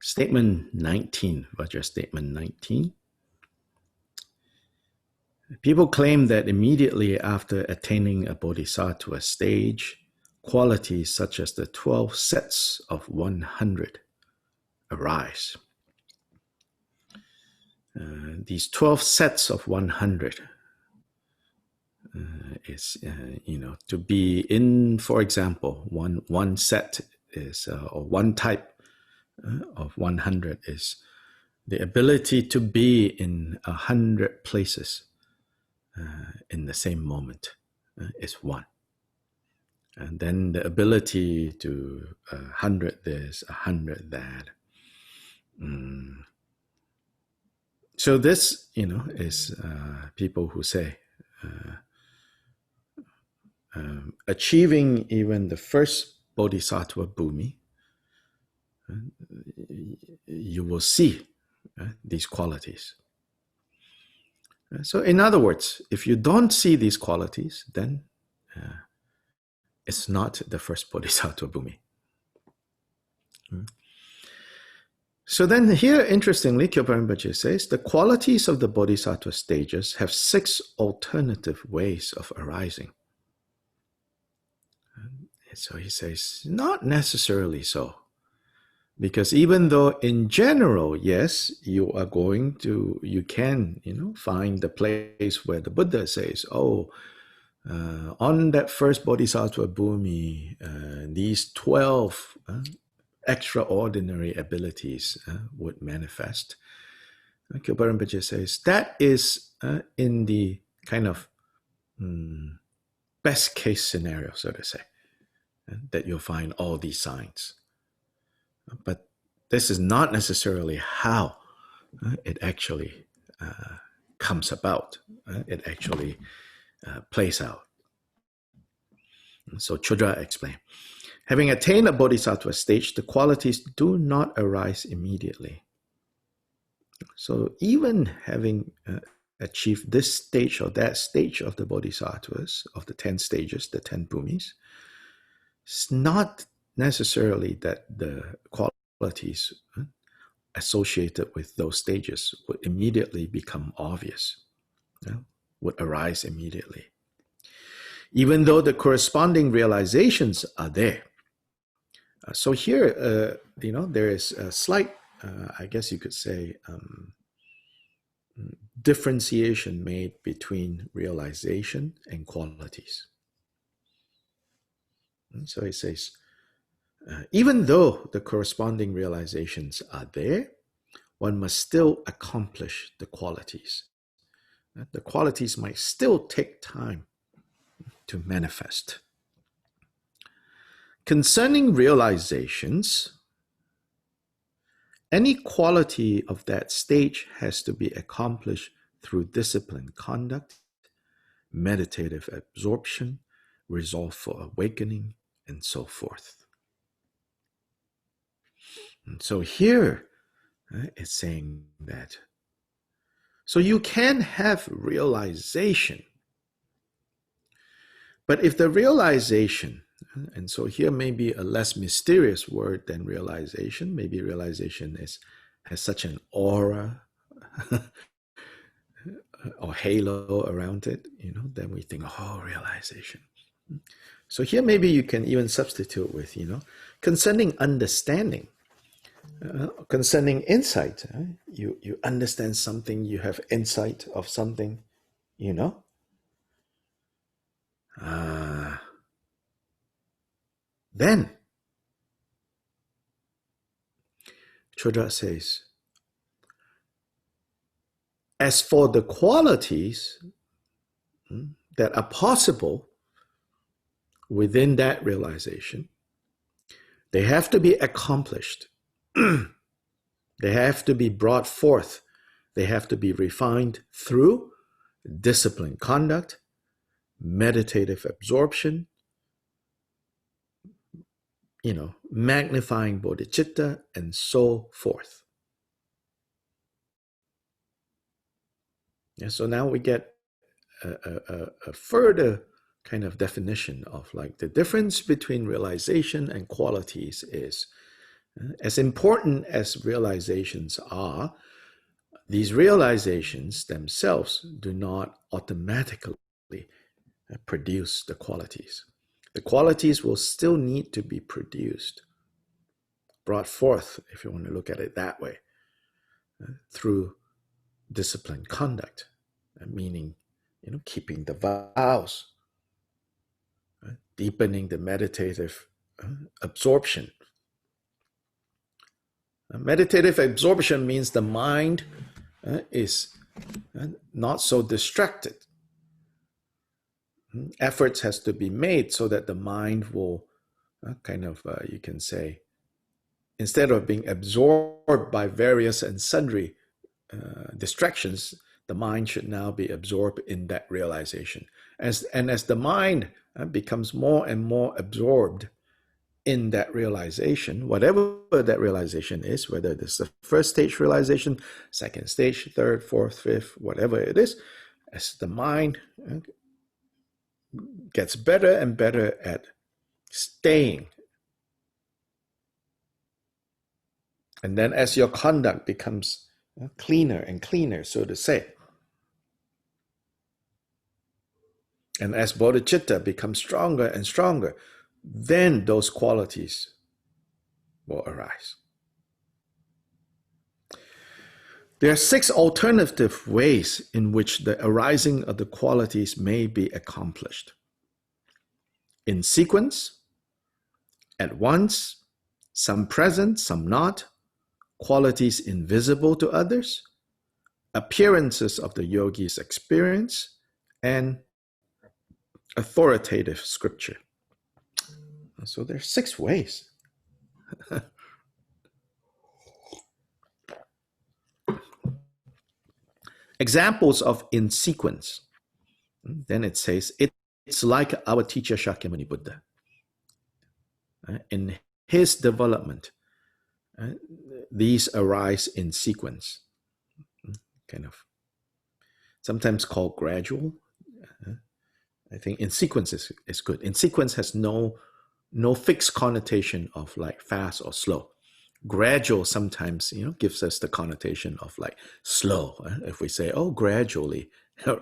Statement 19, Vajra Statement 19. People claim that immediately after attaining a bodhisattva stage, qualities such as the 12 sets of 100 arise. These 12 sets of 100 is, to be in, for example, one set is, or one type of 100 is the ability to be in 100 places in the same moment is one. And then the ability to 100 this, 100 that. So this, is people who say achieving even the first bodhisattva bhumi, you will see these qualities. So in other words, if you don't see these qualities, then it's not the first bodhisattva bhumi. So then here, interestingly, Kyopa Rinpoche says, the qualities of the bodhisattva stages have 6 alternative ways of arising. So he says, not necessarily so. Because even though in general, yes, you can, find the place where the Buddha says, on that first bodhisattva bhumi, these 12 extraordinary abilities would manifest. Kyopa Rinpoche says that is in the kind of best case scenario, so to say, that you'll find all these signs. But this is not necessarily how it actually comes about. It actually plays out. So Chodra explained, having attained a bodhisattva stage, the qualities do not arise immediately. So even having achieved this stage or that stage of the bodhisattvas, of the 10 stages, the 10 bhumis, it's not necessarily that the qualities associated with those stages would immediately become obvious, would arise immediately. Even though the corresponding realizations are there. So here, there is a slight, I guess you could say, differentiation made between realization and qualities. And so he says, even though the corresponding realizations are there, one must still accomplish the qualities. The qualities might still take time to manifest. Concerning realizations, any quality of that stage has to be accomplished through disciplined conduct, meditative absorption, resolve for awakening, and so forth. And so here it's saying that, so you can have realization, but if the realization, and so here may be a less mysterious word than realization, maybe realization has such an aura or halo around it, then we think, realization. So here maybe you can even substitute with, concerning understanding, concerning insight. You understand something, you have insight of something, then Chodra says, as for the qualities that are possible within that realization, they have to be accomplished. They have to be brought forth. They have to be refined through disciplined conduct, meditative absorption, magnifying bodhicitta, and so forth. And so now we get a further kind of definition of like the difference between realization and qualities is As important as realizations are, these realizations themselves do not automatically produce the qualities. The qualities will still need to be produced, brought forth, if you want to look at it that way, through disciplined conduct, meaning, keeping the vows, deepening the meditative absorption. Meditative absorption means the mind is not so distracted. Efforts has to be made so that the mind will you can say, instead of being absorbed by various and sundry distractions, the mind should now be absorbed in that realization. As the mind becomes more and more absorbed in that realization, whatever that realization is, whether it's the first stage realization, second stage, third, fourth, fifth, whatever it is, as the mind gets better and better at staying, and then as your conduct becomes cleaner and cleaner, so to say, and as bodhicitta becomes stronger and stronger, then those qualities will arise. There are 6 alternative ways in which the arising of the qualities may be accomplished: in sequence, at once, some present, some not, qualities invisible to others, appearances of the yogi's experience, and authoritative scripture. So there's 6 ways. Examples of in sequence. Then it says, it's like our teacher Shakyamuni Buddha. In his development, these arise in sequence. Kind of sometimes called gradual. I think in sequence is good. In sequence has no fixed connotation of like fast or slow. Gradual sometimes, gives us the connotation of like slow. If we say, oh, gradually,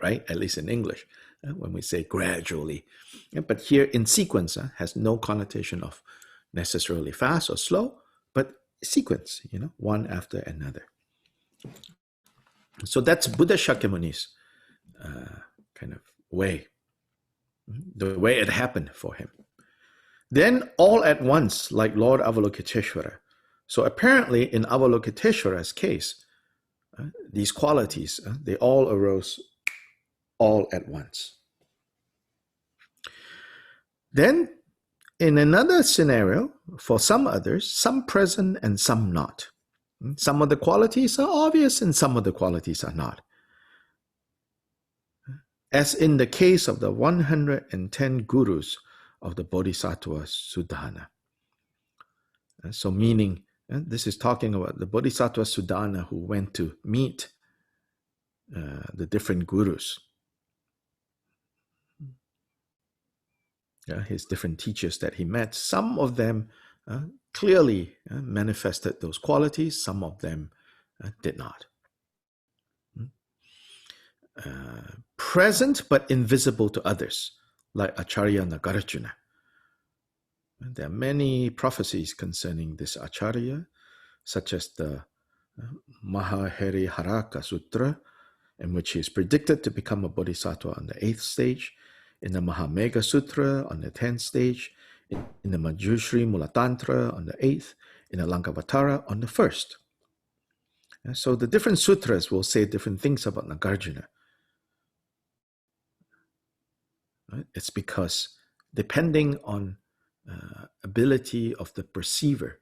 right? At least in English, when we say gradually. But here in sequence has no connotation of necessarily fast or slow, but sequence, one after another. So that's Buddha Shakyamuni's kind of way, the way it happened for him. Then all at once, like Lord Avalokiteshvara. So apparently in Avalokiteshvara's case, these qualities, they all arose all at once. Then in another scenario, for some others, some present and some not. Some of the qualities are obvious and some of the qualities are not. As in the case of the 110 gurus of the bodhisattva Sudhana. So meaning, this is talking about the bodhisattva Sudhana who went to meet the different gurus. His different teachers that he met. Some of them clearly manifested those qualities. Some of them did not. Present but invisible to others, like Acharya Nagarjuna. There are many prophecies concerning this Acharya, such as the Mahaheriharaka Sutra, in which he is predicted to become a bodhisattva on the 8th stage, in the Mahamegha Sutra on the 10th stage, in the Manjushri Mulatantra on the 8th, in the Lankavatara on the 1st. So the different sutras will say different things about Nagarjuna. It's because depending on ability of the perceiver,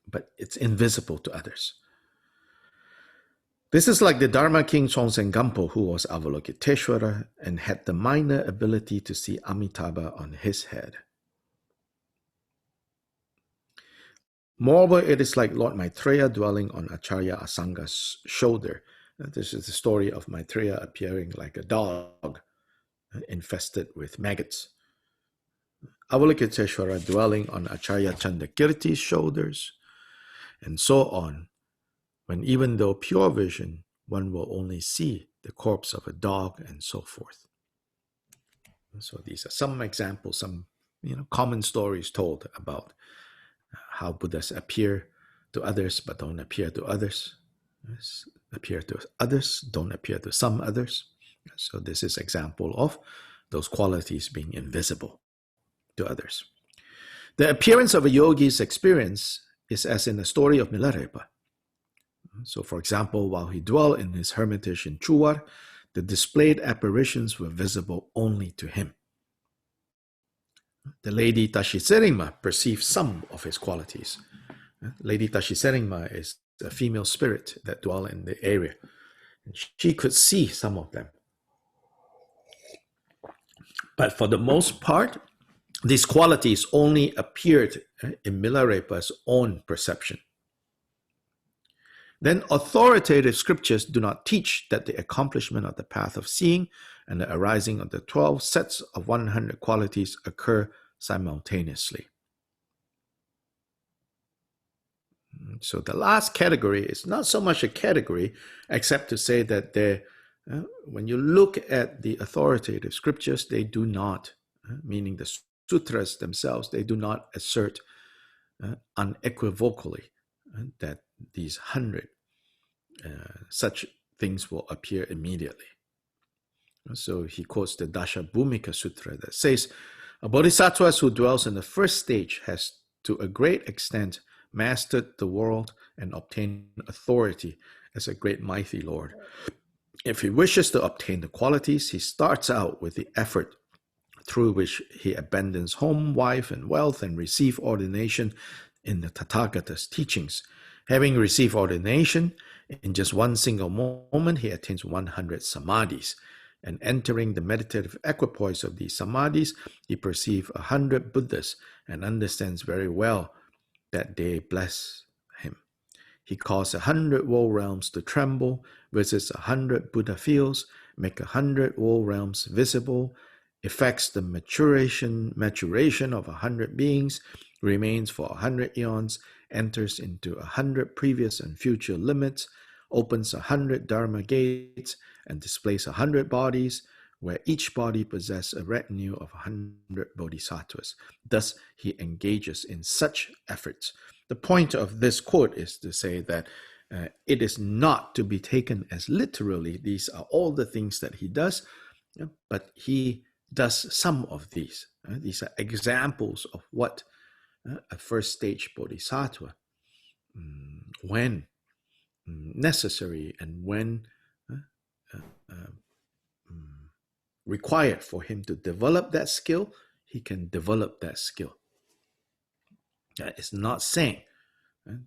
but it's invisible to others. This is like the Dharma King Chongsen Gampo, who was Avalokiteshvara and had the minor ability to see Amitabha on his head. Moreover, it is like Lord Maitreya dwelling on Acharya Asanga's shoulder. This is the story of Maitreya appearing like a dog infested with maggots Avalokiteshvara dwelling on Acharya Chandakirti's shoulders, and so on, when even though pure vision, one will only see the corpse of a dog and so forth. So these are some examples, some common stories told about how Buddhas appear to others but don't appear to others. Appear to others, don't appear to some others. So this is example of those qualities being invisible to others. The appearance of a yogi's experience is as in the story of Milarepa. So for example, while he dwelt in his hermitage in Chuar, the displayed apparitions were visible only to him. The Lady Tashiseringma perceived some of his qualities. Lady Tashiseringma is a female spirit that dwelt in the area. She could see some of them. But for the most part, these qualities only appeared in Milarepa's own perception. Then authoritative scriptures do not teach that the accomplishment of the path of seeing and the arising of the 12 sets of 100 qualities occur simultaneously. So the last category is not so much a category, except to say that when you look at the authoritative scriptures, they do not, meaning the sutras themselves, they do not assert unequivocally that these 100 such things will appear immediately. So he quotes the Dasha Bhumika Sutra that says, a bodhisattva who dwells in the first stage has to a great extent mastered the world and obtained authority as a great mighty lord. If he wishes to obtain the qualities, he starts out with the effort through which he abandons home, wife, and wealth and receive ordination in the Tathagata's teachings. Having received ordination, in just one single moment, he attains 100 samadhis. And entering the meditative equipoise of these samadhis, he perceives 100 Buddhas and understands very well that they bless him. He caused 100 world realms to tremble, visits 100 Buddha fields, make 100 world realms visible, effects the maturation of 100 beings, remains for 100 eons, enters into 100 previous and future limits, opens 100 Dharma gates, and displays 100 bodies, where each body possesses a retinue of 100 bodhisattvas. Thus, he engages in such efforts. The point of this quote is to say that it is not to be taken as literally. These are all the things that he does, but he does some of these. These are examples of what a first stage bodhisattva, when necessary and when required for him to develop that skill, he can develop that skill. It's not saying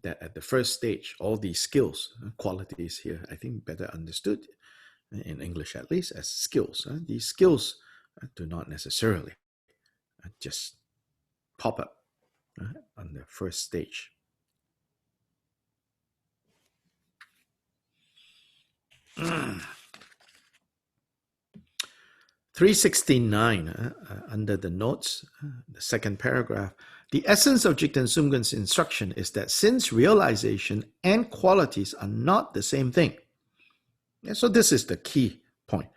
that at the first stage, all these skills, qualities here, I think better understood in English at least as skills. These skills do not necessarily just pop up on the first stage. Mm. 369, under the notes, the second paragraph. The essence of Jigten Sumgön's instruction is that since realization and qualities are not the same thing. And so this is the key point.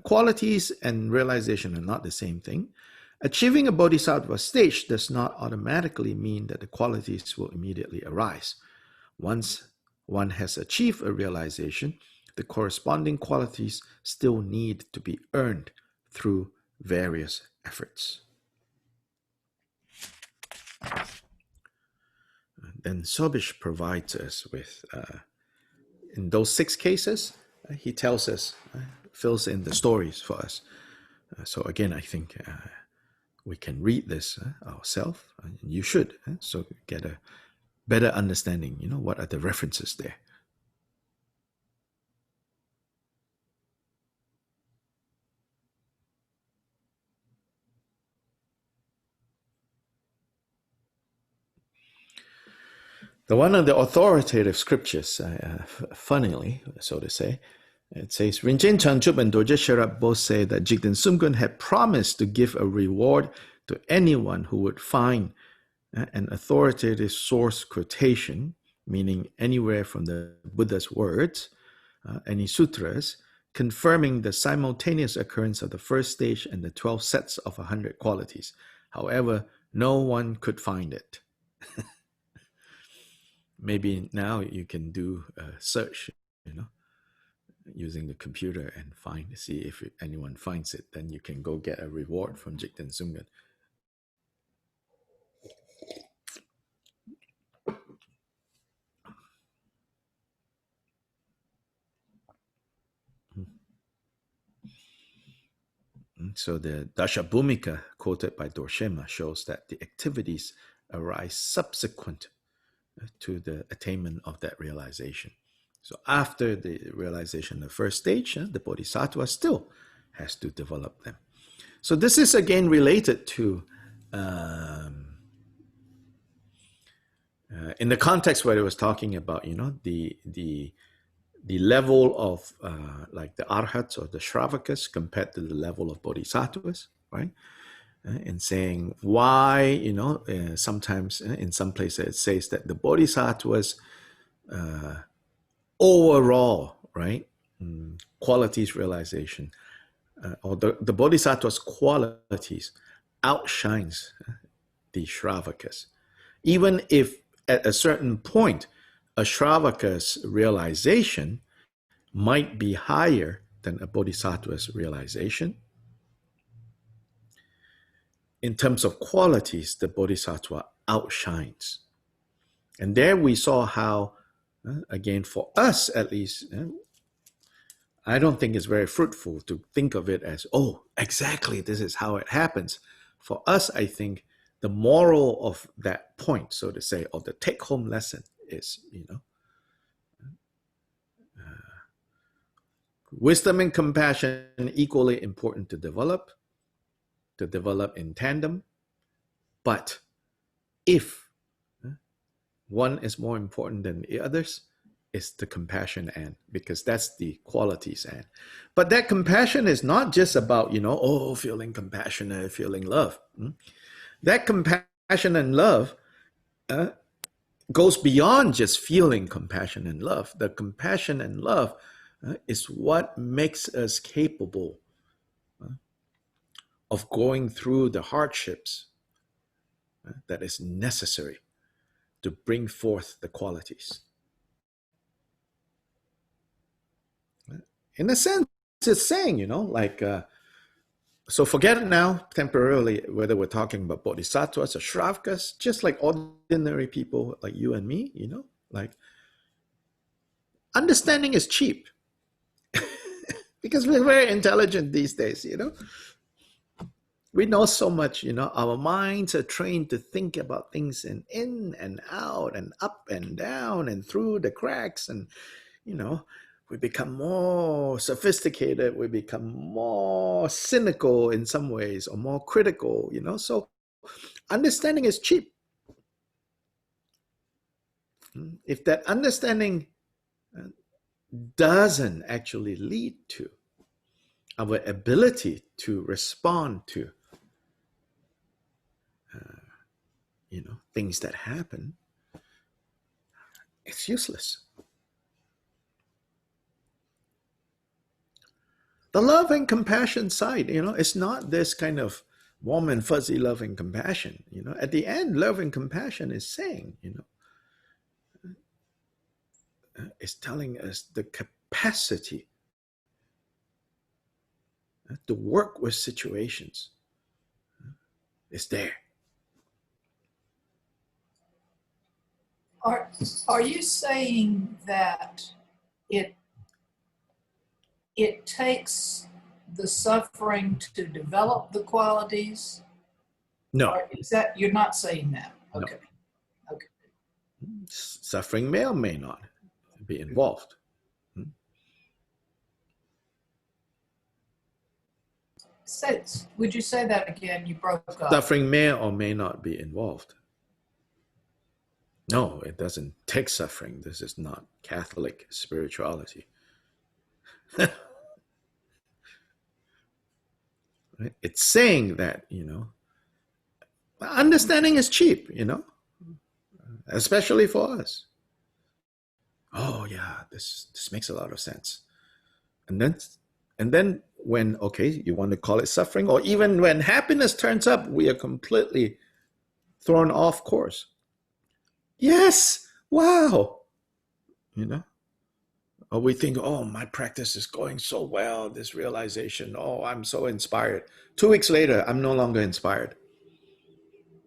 Qualities and realization are not the same thing. Achieving a bodhisattva stage does not automatically mean that the qualities will immediately arise. Once one has achieved a realization, the corresponding qualities still need to be earned through various efforts. Then Sobish provides us with, in those 6 cases, he tells us, fills in the stories for us. So again, I think we can read this ourselves, and you should, so get a better understanding, what are the references there. The one of the authoritative scriptures, funnily, so to say, it says, Rinchen Changchup and Dorje Sherab both say that Jigten Sumgön had promised to give a reward to anyone who would find an authoritative source quotation, meaning anywhere from the Buddha's words, any sutras, confirming the simultaneous occurrence of the first stage and the 12 sets of 100 qualities. However, no one could find it. Maybe now you can do a search, using the computer and see if anyone finds it. Then you can go get a reward from Jigten Sumgat. So the Dashabhumika quoted by Dorshema shows that the activities arise subsequent to the attainment of that realization. So after the realization of the first stage, the bodhisattva still has to develop them. So this is again related to, in the context where it was talking about, the level of like the arhats or the shravakas compared to the level of bodhisattvas, right? And saying why, sometimes in some places it says that the bodhisattvas overall, right, qualities realization, or the bodhisattva's qualities outshines the shravakas. Even if at a certain point, a Shravaka's realization might be higher than a bodhisattva's realization. In terms of qualities, the bodhisattva outshines. And there we saw how, again, for us at least, I don't think it's very fruitful to think of it as, oh, exactly, this is how it happens. For us, I think the moral of that point, so to say, or the take-home lesson is, wisdom and compassion equally important to develop in tandem. But if one is more important than the others, it's the compassion end, because that's the qualities end. But that compassion is not just about, feeling compassionate, feeling love. That compassion and love goes beyond just feeling compassion and love. The compassion and love is what makes us capable of going through the hardships that is necessary to bring forth the qualities. In a sense, it's saying, so forget it now temporarily, whether we're talking about bodhisattvas or shravakas, just like ordinary people like you and me, understanding is cheap. Because we're very intelligent these days, We know so much, our minds are trained to think about things in and out and up and down and through the cracks. And, we become more sophisticated, we become more cynical in some ways, or more critical, So understanding is cheap. If that understanding doesn't actually lead to our ability to respond to things that happen, it's useless. The love and compassion side, it's not this kind of warm and fuzzy love and compassion. At the end, love and compassion is saying, it's telling us the capacity to work with situations is there. Are you saying that it takes the suffering to develop the qualities? No. Or is that, you're not saying that? Okay. No. Okay. Suffering may or may not be involved. Would you say that again? You broke up. Suffering may or may not be involved. No, it doesn't take suffering. This is not Catholic spirituality. It's saying that, Understanding is cheap, especially for us. Oh yeah, this makes a lot of sense. And then when, okay, you want to call it suffering, or even when happiness turns up, we are completely thrown off course. Yes, wow, or we think, oh, my practice is going so well, this realization, oh, I'm so inspired. 2 weeks later, I'm no longer inspired.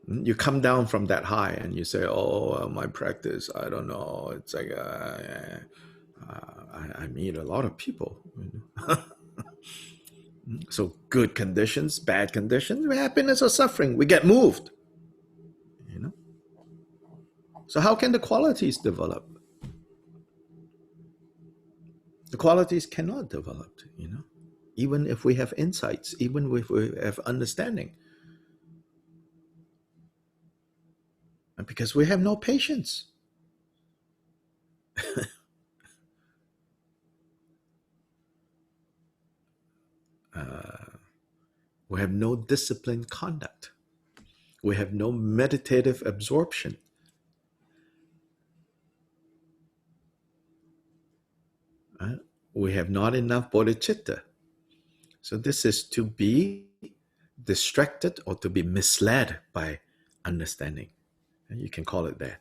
You come down from that high and you say, oh, my practice, I don't know, it's like I meet a lot of people. So good conditions, bad conditions, happiness or suffering, we get moved. So how can the qualities develop? The qualities cannot develop, even if we have insights, even if we have understanding. And because we have no patience. We have no disciplined conduct. We have no meditative absorption. We have not enough bodhicitta. So this is to be distracted or to be misled by understanding. You can call it that.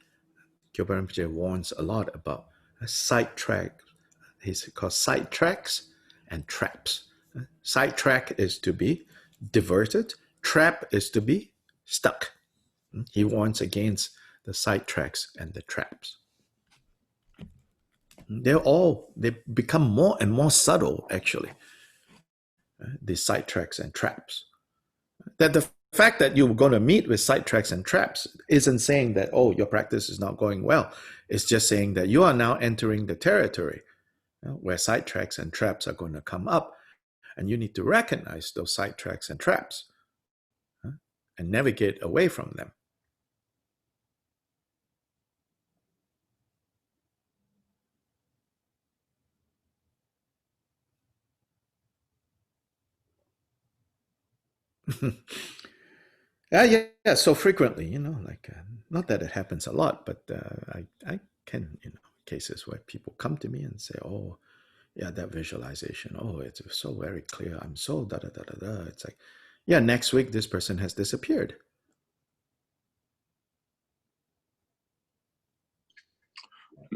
Kyopa Rinpoche warns a lot about sidetrack. He's called sidetracks and traps. Sidetrack is to be diverted. Trap is to be stuck. He warns against the sidetracks and the traps. They become more and more subtle, actually, the sidetracks and traps. That the fact that you're going to meet with sidetracks and traps isn't saying that, oh, your practice is not going well. It's just saying that you are now entering the territory where sidetracks and traps are going to come up, and you need to recognize those sidetracks and traps and navigate away from them. Yeah, so frequently, not that it happens a lot, but I can, cases where people come to me and say, oh, yeah, that visualization, oh, it's so very clear. I'm so da da da da da. It's like, yeah, next week this person has disappeared.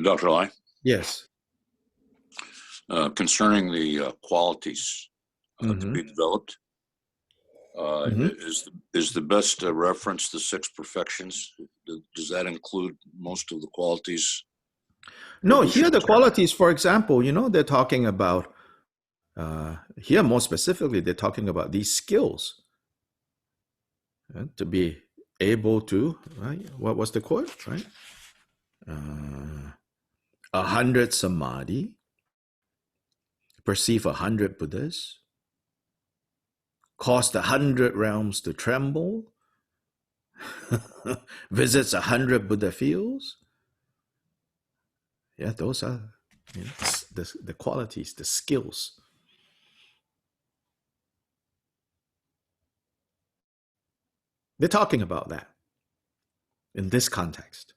Dr. Lai? Yes. Concerning the qualities to be developed, is the best reference the 6 perfections? Does that include most of the qualities? No, here the qualities, for example, they're talking about, here more specifically, they're talking about these skills to be able to, right? What was the quote, right? 100 samadhi, perceive 100 Buddhas, cause the 100 realms to tremble, visits 100 Buddha fields. Yeah, those are the qualities, the skills. They're talking about that in this context.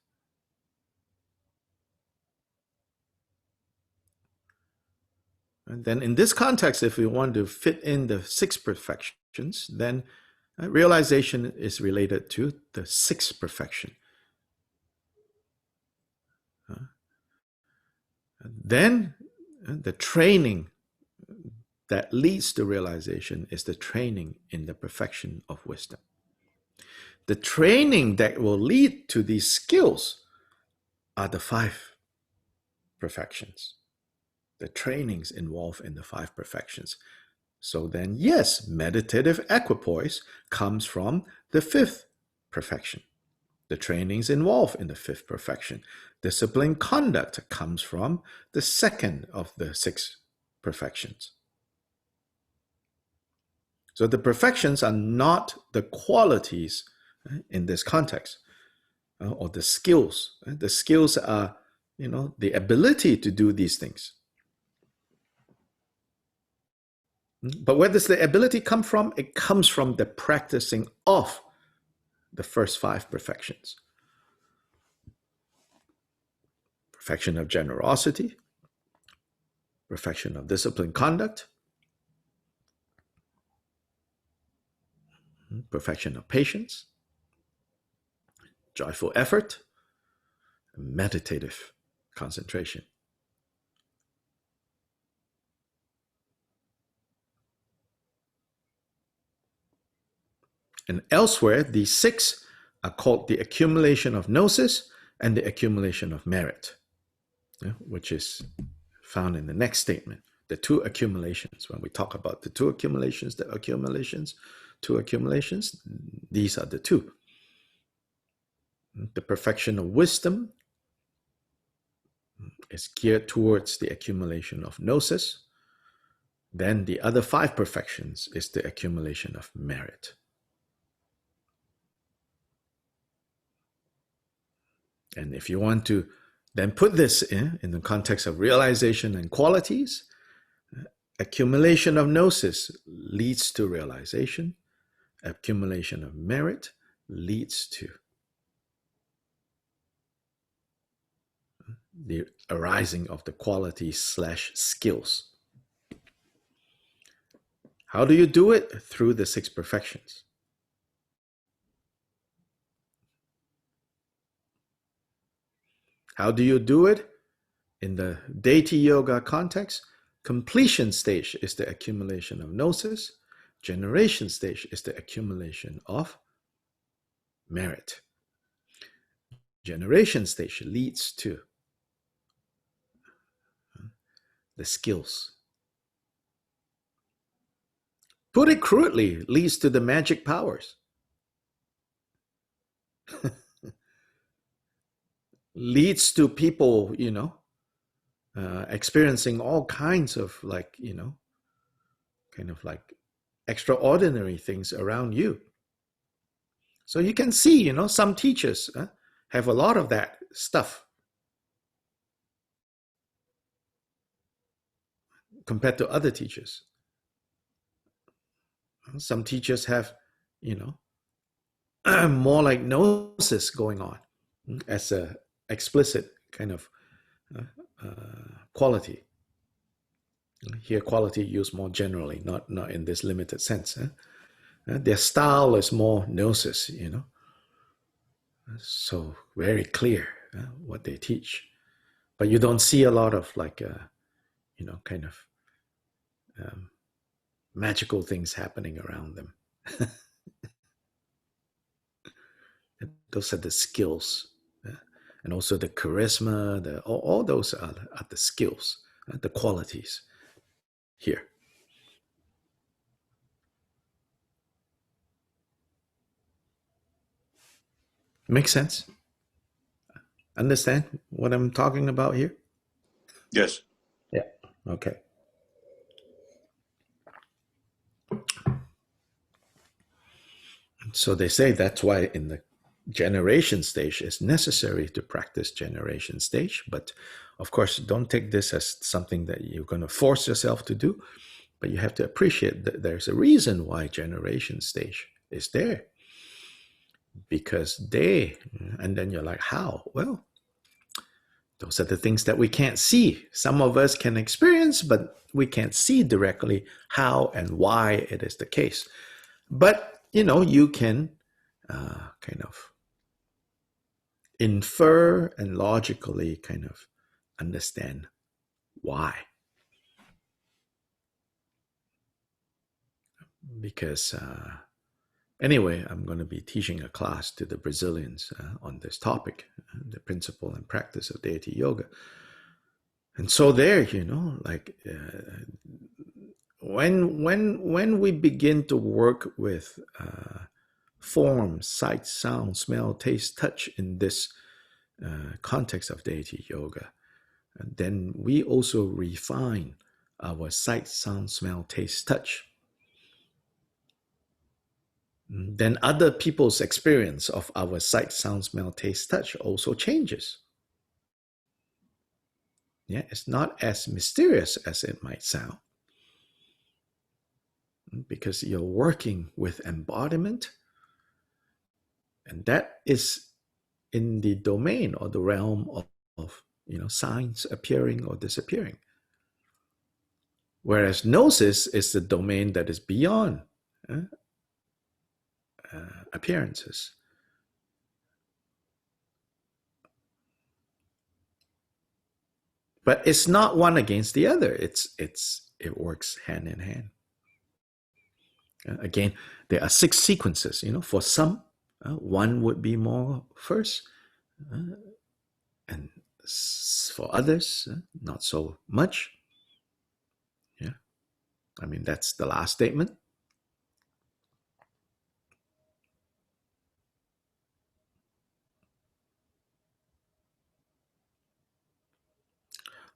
And then in this context, if we want to fit in the 6 perfections, then realization is related to the 6th perfection. Then the training that leads to realization is the training in the perfection of wisdom. The training that will lead to these skills are the 5 perfections. The trainings involved in the 5 perfections. So then, yes, meditative equipoise comes from the 5th perfection. The trainings involved in the 5th perfection. Disciplined conduct comes from the 2nd of the 6 perfections. So the perfections are not the qualities in this context, or the skills. The skills are, the ability to do these things. But where does the ability come from? It comes from the practicing of the first 5 perfections. Perfection of generosity, perfection of disciplined conduct, perfection of patience, joyful effort, and meditative concentration. And elsewhere, these 6 are called the accumulation of gnosis and the accumulation of merit, which is found in the next statement. The 2 accumulations. When we talk about the 2 accumulations, these are the 2. The perfection of wisdom is geared towards the accumulation of gnosis. Then the other 5 perfections is the accumulation of merit. And if you want to then put this in the context of realization and qualities, accumulation of gnosis leads to realization. Accumulation of merit leads to the arising of the qualities / skills. How do you do it? Through the 6 perfections. How do you do it? In the deity yoga context, completion stage is the accumulation of gnosis. Generation stage is the accumulation of merit. Generation stage leads to the skills. Put it crudely, leads to the magic powers. Leads to people, experiencing all kinds of kind of like extraordinary things around you. So you can see, some teachers have a lot of that stuff compared to other teachers. Some teachers have, more like gnosis going on as a explicit kind of quality. Here, quality used more generally, not in this limited sense. Their style is more gnosis, so very clear what they teach. But you don't see a lot of kind of magical things happening around them. Those are the skills. And also the charisma, all those are the skills, the qualities here. Make sense? Understand what I'm talking about here? Yes. Yeah. Okay. So they say that's why in the generation stage it's necessary to practice generation stage. But of course, don't take this as something that you're going to force yourself to do. But you have to appreciate that there's a reason why generation stage is there. Because and then you're like, how? Well, those are the things that we can't see. Some of us can experience, but we can't see directly how and why it is the case. But, you can kind of infer and logically kind of understand why. Because anyway, I'm going to be teaching a class to the Brazilians on this topic, the principle and practice of deity yoga. And so there, when we begin to work with form, sight, sound, smell, taste, touch in this context of deity yoga, then we also refine our sight, sound, smell, taste, touch. Then other people's experience of our sight, sound, smell, taste, touch also changes. Yeah, it's not as mysterious as it might sound, because you're working with embodiment, And that is in the domain or the realm of signs appearing or disappearing. Whereas gnosis is the domain that is beyond appearances. But it's not one against the other. It works hand in hand. Again, there are 6 sequences. For some, one would be more first, and for others, not so much. Yeah, I mean that's the last statement.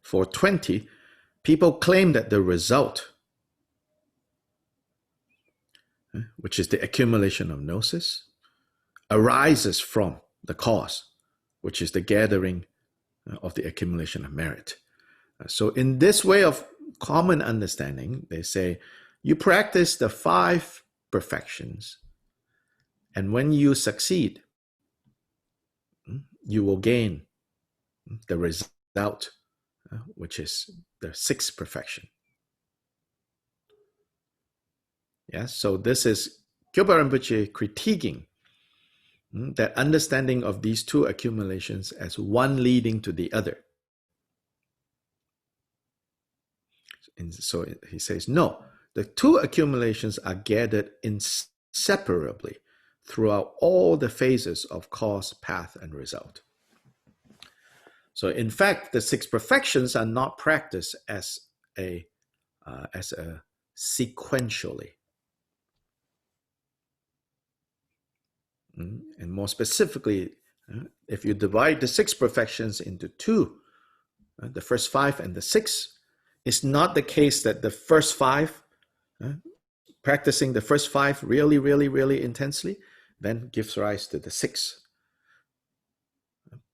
For 20, people claim that the result, which is the accumulation of gnosis, arises from the cause, which is the gathering of the accumulation of merit. So in this way of common understanding, they say, you practice the 5 perfections, and when you succeed, you will gain the result, which is the 6th perfection. Yeah, so this is Kyopa Rinpoche critiquing that understanding of these 2 accumulations as one leading to the other. And so he says, no, the 2 accumulations are gathered inseparably throughout all the phases of cause, path, and result. So in fact, the 6 perfections are not practiced as a sequentially. And more specifically, if you divide the 6 perfections into 2, the first 5 and the 6, it's not the case that the first 5, practicing the first 5 really, really, really intensely, then gives rise to the 6.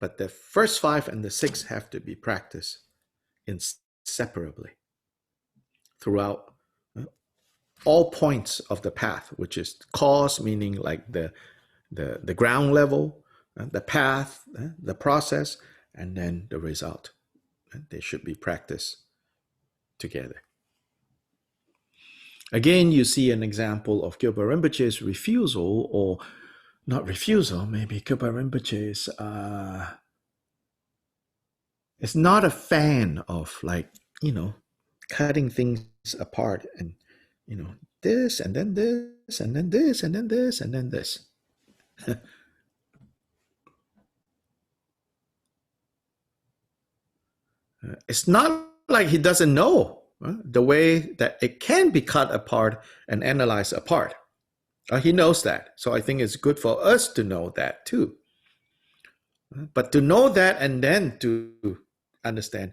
But the first 5 and the 6 have to be practiced inseparably throughout all points of the path, which is cause, meaning like the ground level, the path, the process, and then the result. They should be practiced together. Again, you see an example of Kyopa Rinpoche's refusal, or not refusal, maybe Kyopa Rinpoche is not a fan of cutting things apart and, this and then this and then this and then this and then this. It's not like he doesn't know the way that it can be cut apart and analyzed apart. He knows that. So I think it's good for us to know that too. But to know that and then to understand,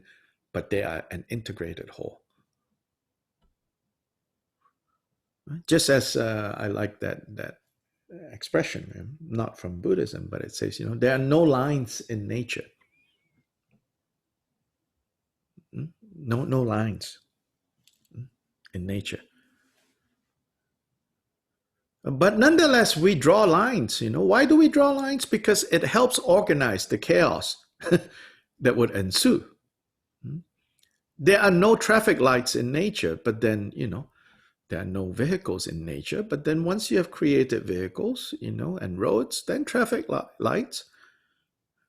but they are an integrated whole. Just as I like that expression, not from Buddhism, but it says, there are no lines in nature. No lines in nature. But nonetheless, we draw lines. Why do we draw lines? Because it helps organize the chaos that would ensue. There are no traffic lights in nature, but then, there are no vehicles in nature. But then once you have created vehicles, and roads, then traffic lights,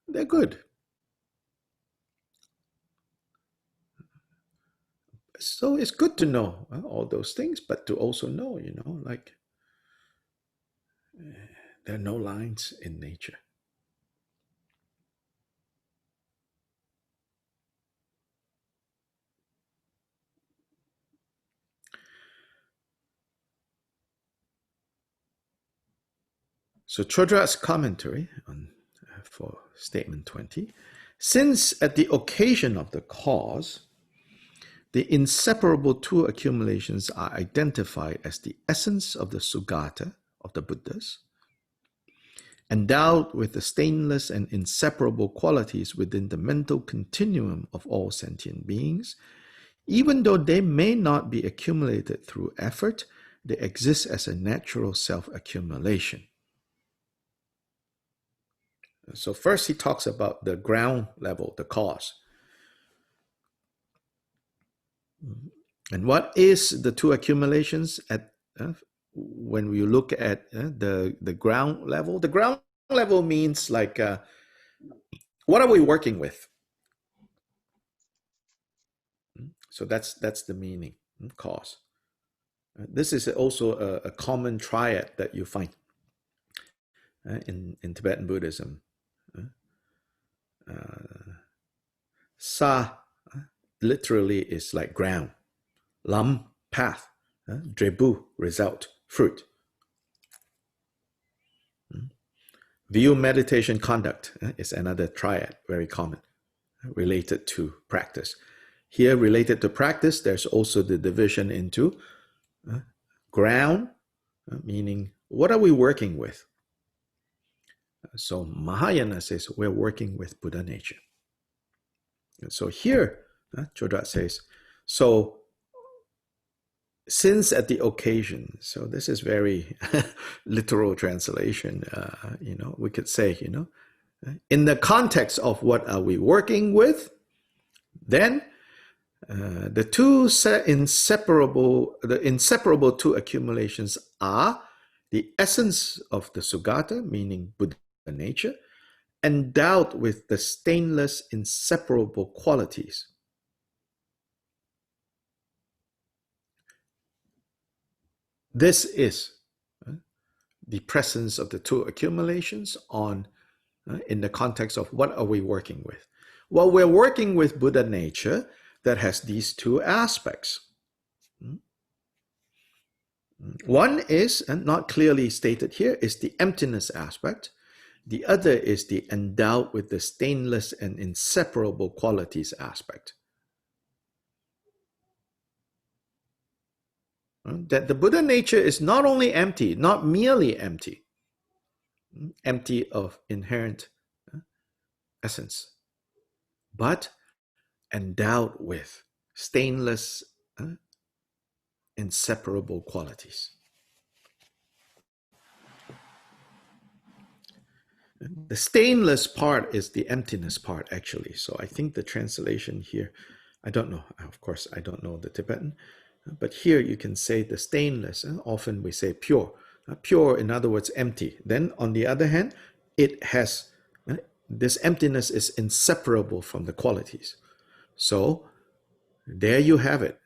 they're good. So it's good to know all those things, but to also know, there are no lines in nature. So Chodra's commentary for statement 20, since at the occasion of the cause, the inseparable 2 accumulations are identified as the essence of the Sugata of the Buddhas, endowed with the stainless and inseparable qualities within the mental continuum of all sentient beings, even though they may not be accumulated through effort, they exist as a natural self-accumulation. So first he talks about the ground level, the cause. And what is the two accumulations at when you look at the ground level? The ground level means like what are we working with? So that's the meaning, cause. This is also a common triad that you find in Tibetan Buddhism. Sa literally is like ground. Lam, path. Drebu, result, fruit. View, meditation, conduct is another triad, very common, related to practice. Here, related to practice, there's also the division into ground, meaning what are we working with? So Mahayana says we're working with Buddha nature. And so here, Chodrat says, so since at the occasion, so this is very literal translation, we could say, in the context of what are we working with, then the inseparable two accumulations are the essence of the Sugata, meaning Buddha nature, endowed with the stainless, inseparable qualities. This is the presence of the two accumulations in the context of what are we working with. Well, we're working with Buddha nature that has these two aspects. One is, and not clearly stated here, is the emptiness aspect. The other is the endowed with the stainless and inseparable qualities aspect. That the Buddha nature is not only empty, not merely empty, empty of inherent essence, but endowed with stainless, inseparable qualities. The stainless part is the emptiness part, actually. So I think the translation here, I don't know. Of course, I don't know the Tibetan. But here you can say the stainless. Often we say pure. Pure, in other words, empty. Then on the other hand, it has, this emptiness is inseparable from the qualities. So there you have it.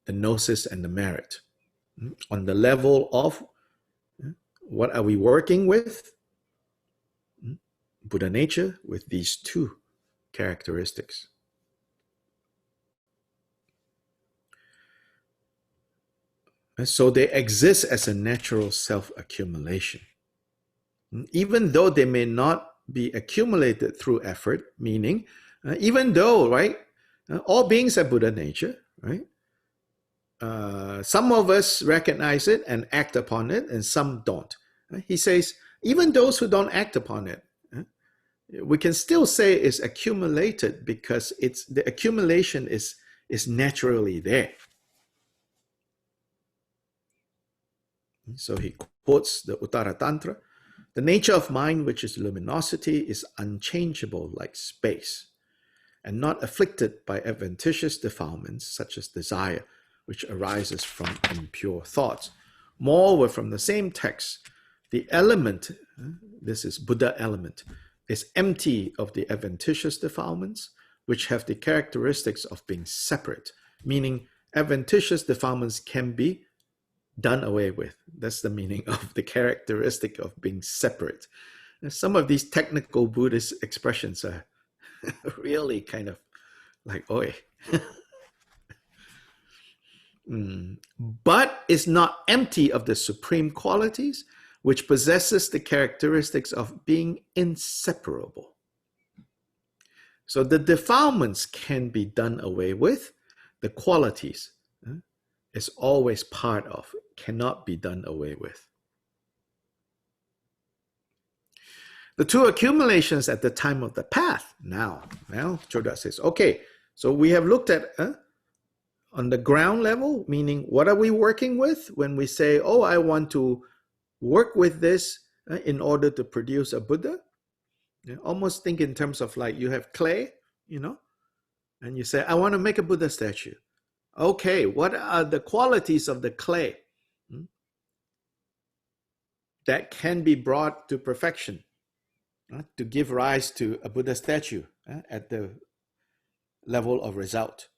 The gnosis and the merit. On the level of what are we working with? Buddha nature with these two characteristics. And so they exist as a natural self-accumulation. Even though they may not be accumulated through effort, meaning even though, right, all beings have Buddha nature, right? Some of us recognize it and act upon it, and some don't. He says, even those who don't act upon it, we can still say it's accumulated because the accumulation is naturally there. So he quotes the Uttara Tantra. The nature of mind, which is luminosity, is unchangeable like space, and not afflicted by adventitious defilements such as desire, which arises from impure thoughts. Moreover, from the same text, the element, this is Buddha element, is empty of the adventitious defilements, which have the characteristics of being separate, meaning adventitious defilements can be done away with. That's the meaning of the characteristic of being separate. And some of these technical Buddhist expressions are really kind of like, oi. But is not empty of the supreme qualities, which possesses the characteristics of being inseparable. So the defilements can be done away with. The qualities is always part of, cannot be done away with. The two accumulations at the time of the path. Now Chodrat says, okay, so we have looked at on the ground level, meaning what are we working with when we say, oh, I want to work with this in order to produce a Buddha. Almost think in terms of like you have clay, and you say, I want to make a Buddha statue. Okay, what are the qualities of the clay that can be brought to perfection to give rise to a Buddha statue at the level of result?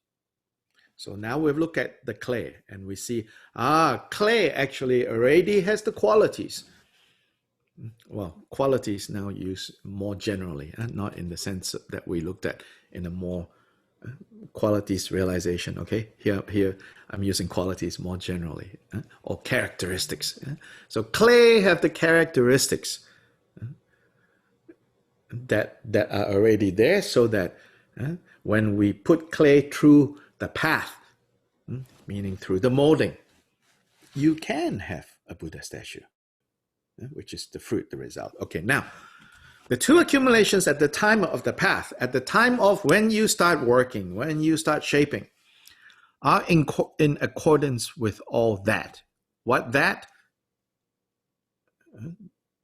So now we've looked at the clay and we see, clay actually already has the qualities. Well, qualities now used more generally, not in the sense that we looked at in a more qualities realization. Okay, here I'm using qualities more generally, or characteristics. So clay have the characteristics that are already there, so that when we put clay through the path, meaning through the molding, you can have a Buddha statue, which is the fruit, the result. Okay, now, the two accumulations at the time of the path, at the time of when you start working, when you start shaping, are in accordance with all that. What that?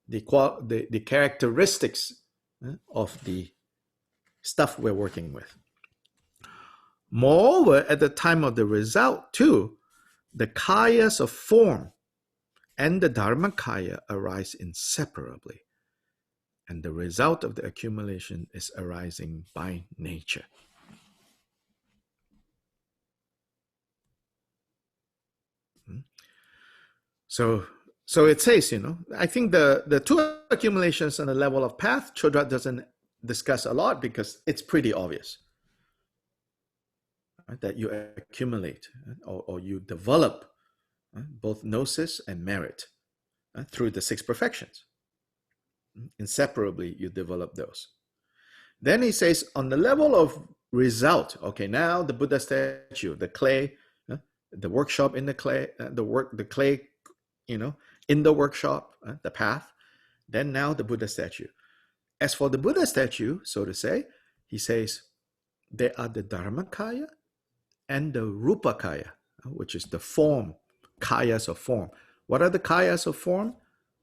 The characteristics of the stuff we're working with. Moreover, at the time of the result too, the kayas of form and the dharmakaya arise inseparably, and the result of the accumulation is arising by nature. So it says, I think the two accumulations on the level of path, Chodrat doesn't discuss a lot because it's pretty obvious. That you accumulate or you develop both gnosis and merit through the six perfections. Inseparably, you develop those. Then he says, on the level of result, okay, now the Buddha statue, the clay, the workshop in the clay, the clay, in the workshop, the path, then now the Buddha statue. As for the Buddha statue, so to say, he says, there are the Dharmakaya and the Rupakaya, which is the form, kayas of form. What are the kayas of form?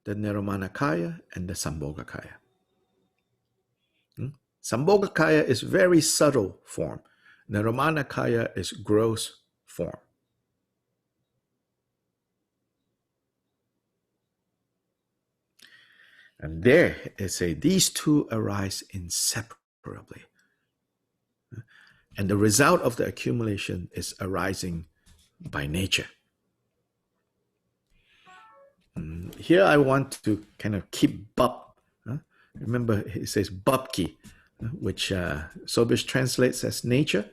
The Nirmanakaya and the Sambhogakaya. Sambhogakaya is very subtle form. Nirmanakaya is gross form. And there it says these two arise inseparably. And the result of the accumulation is arising by nature. Here I want to kind of keep bab. Remember, it says babki, which Sobish translates as nature.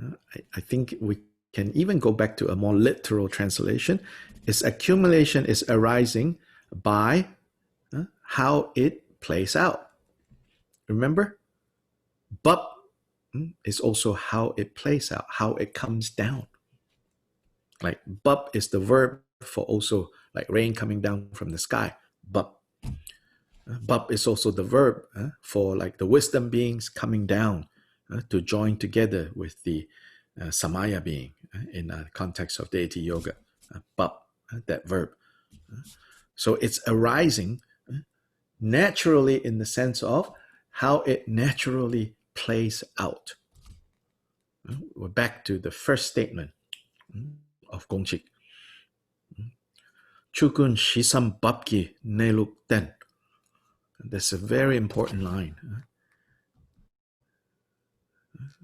I think we can even go back to a more literal translation. Its accumulation is arising by how it plays out. Remember, bab is also how it plays out, how it comes down. Like bab is the verb for also like rain coming down from the sky. Bab. Bab is also the verb for like the wisdom beings coming down to join together with the samaya being in the context of deity yoga. Bab, that verb. So it's arising naturally in the sense of how it naturally plays out. We're back to the first statement of Gongchik. Chukun shisam babki neluk ten. That's a very important line.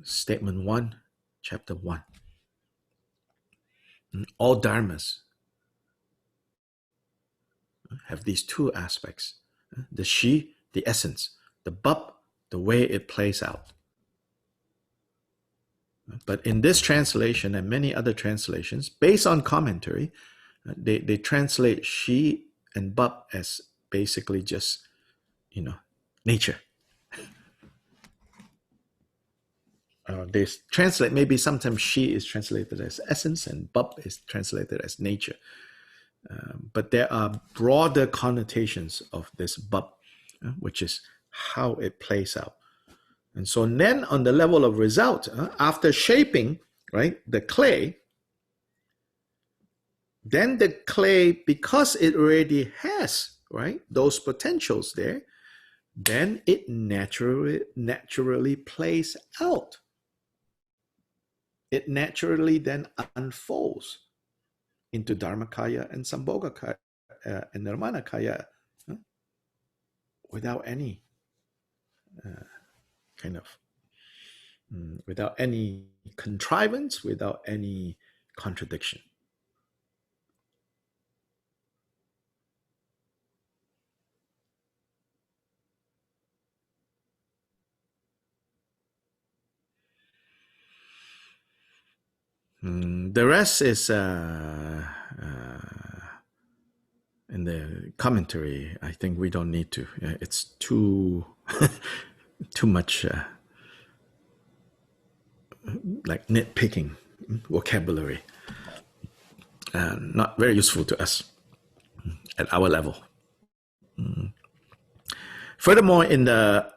Statement 1, chapter 1. All dharmas have these two aspects. The shi, the essence. The bab, the way it plays out. But in this translation and many other translations, based on commentary, they translate shi and bab as basically just, nature. They translate, maybe sometimes shi is translated as essence and bab is translated as nature. But there are broader connotations of this bab, which is how it plays out. And so then on the level of result, after shaping, right, the clay, then the clay, because it already has right, those potentials there, then it naturally plays out. It naturally then unfolds into Dharmakaya and Sambhogakaya and Nirmanakaya without any kind of, without any contrivance, without any contradiction. The rest is in the commentary. I think we don't need to. It's too too much like nitpicking vocabulary, not very useful to us at our level. Furthermore, in the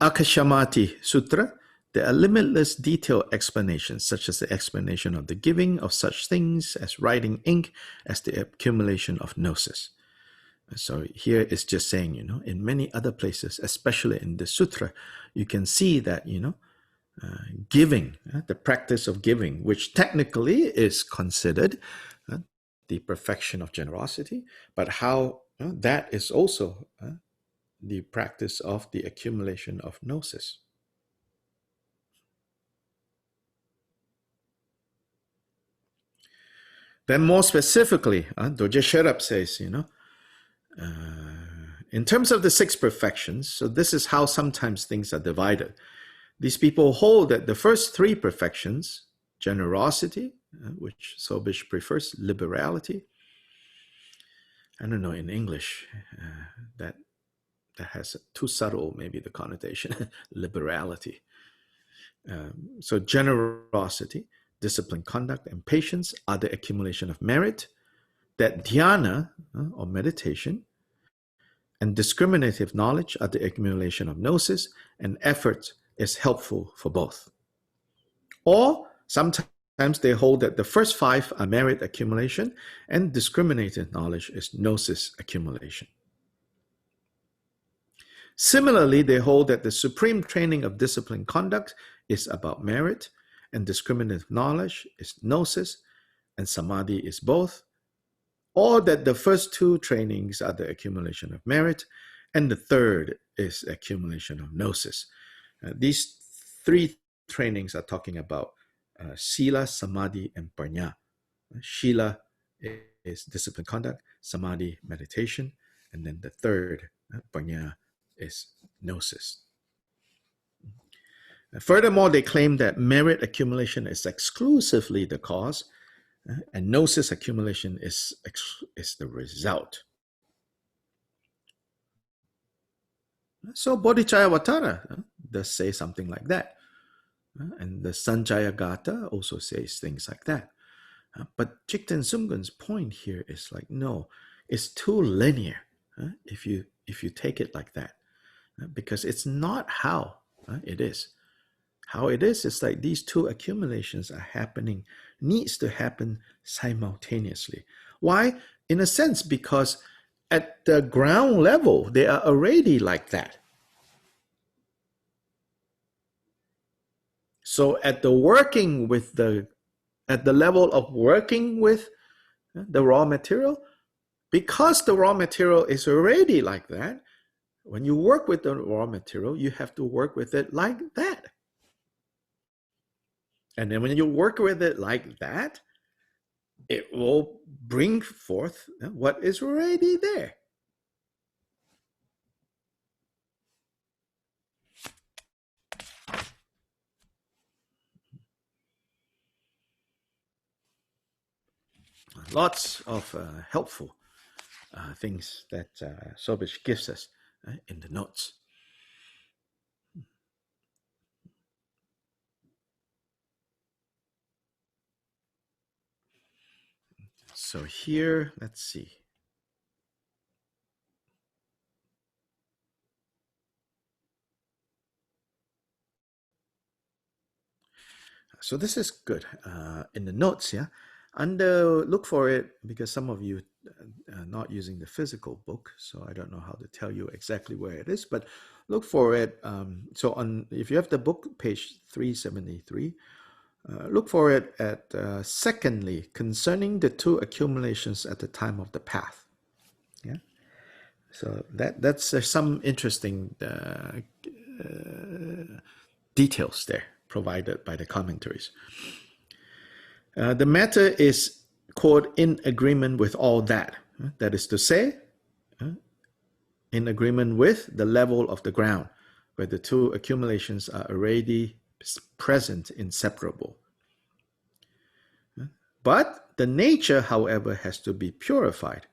Akashamati Sutra, there are limitless detailed explanations, such as the explanation of the giving of such things as writing ink, as the accumulation of gnosis. So here it's just saying, in many other places, especially in the sutra, you can see that, giving, the practice of giving, which technically is considered the perfection of generosity, but how that is also the practice of the accumulation of gnosis. Then more specifically, Doje Sherab says, in terms of the 6 perfections, so this is how sometimes things are divided. These people hold that the first 3 perfections, generosity, which Sobish prefers, liberality. I don't know in English, that has too subtle maybe the connotation, liberality. So generosity, disciplined conduct, and patience are the accumulation of merit, that dhyana, or meditation, and discriminative knowledge are the accumulation of gnosis, and effort is helpful for both. Or sometimes they hold that the first 5 are merit accumulation, and discriminative knowledge is gnosis accumulation. Similarly, they hold that the supreme training of disciplined conduct is about merit, and discriminative knowledge is gnosis, and samadhi is both, or that the first 2 trainings are the accumulation of merit, and the third is accumulation of gnosis. These 3 trainings are talking about Sila, Samadhi, and Prajna. Shila is disciplined conduct, Samadhi, meditation, and then the third, Prajna, is gnosis. Furthermore, they claim that merit accumulation is exclusively the cause, and gnosis accumulation is the result. So Bodhicayyavatara does say something like that. And the Sanjaya Gata also says things like that. But Jigten Sumgön's point here is like, no, it's too linear if you take it like that. Because it's not how it is. How it is like these 2 accumulations are happening, needs to happen simultaneously. Why? In a sense, because at the ground level, they are already like that. So at the level of working with the raw material, because the raw material is already like that, when you work with the raw material, you have to work with it like that. And then when you work with it like that, it will bring forth what is already there. Lots of helpful things that Sobish gives us in the notes. So here, let's see. So this is good. In the notes, yeah, Look for it, because some of you are not using the physical book, so I don't know how to tell you exactly where it is, but look for it. If you have the book, page 373, look for it at secondly, concerning the two accumulations at the time of the path. Yeah. So that's some interesting details there provided by the commentaries. The matter is called in agreement with all that. That is to say, in agreement with the level of the ground, where the two accumulations are already present, inseparable. But the nature, however, has to be purified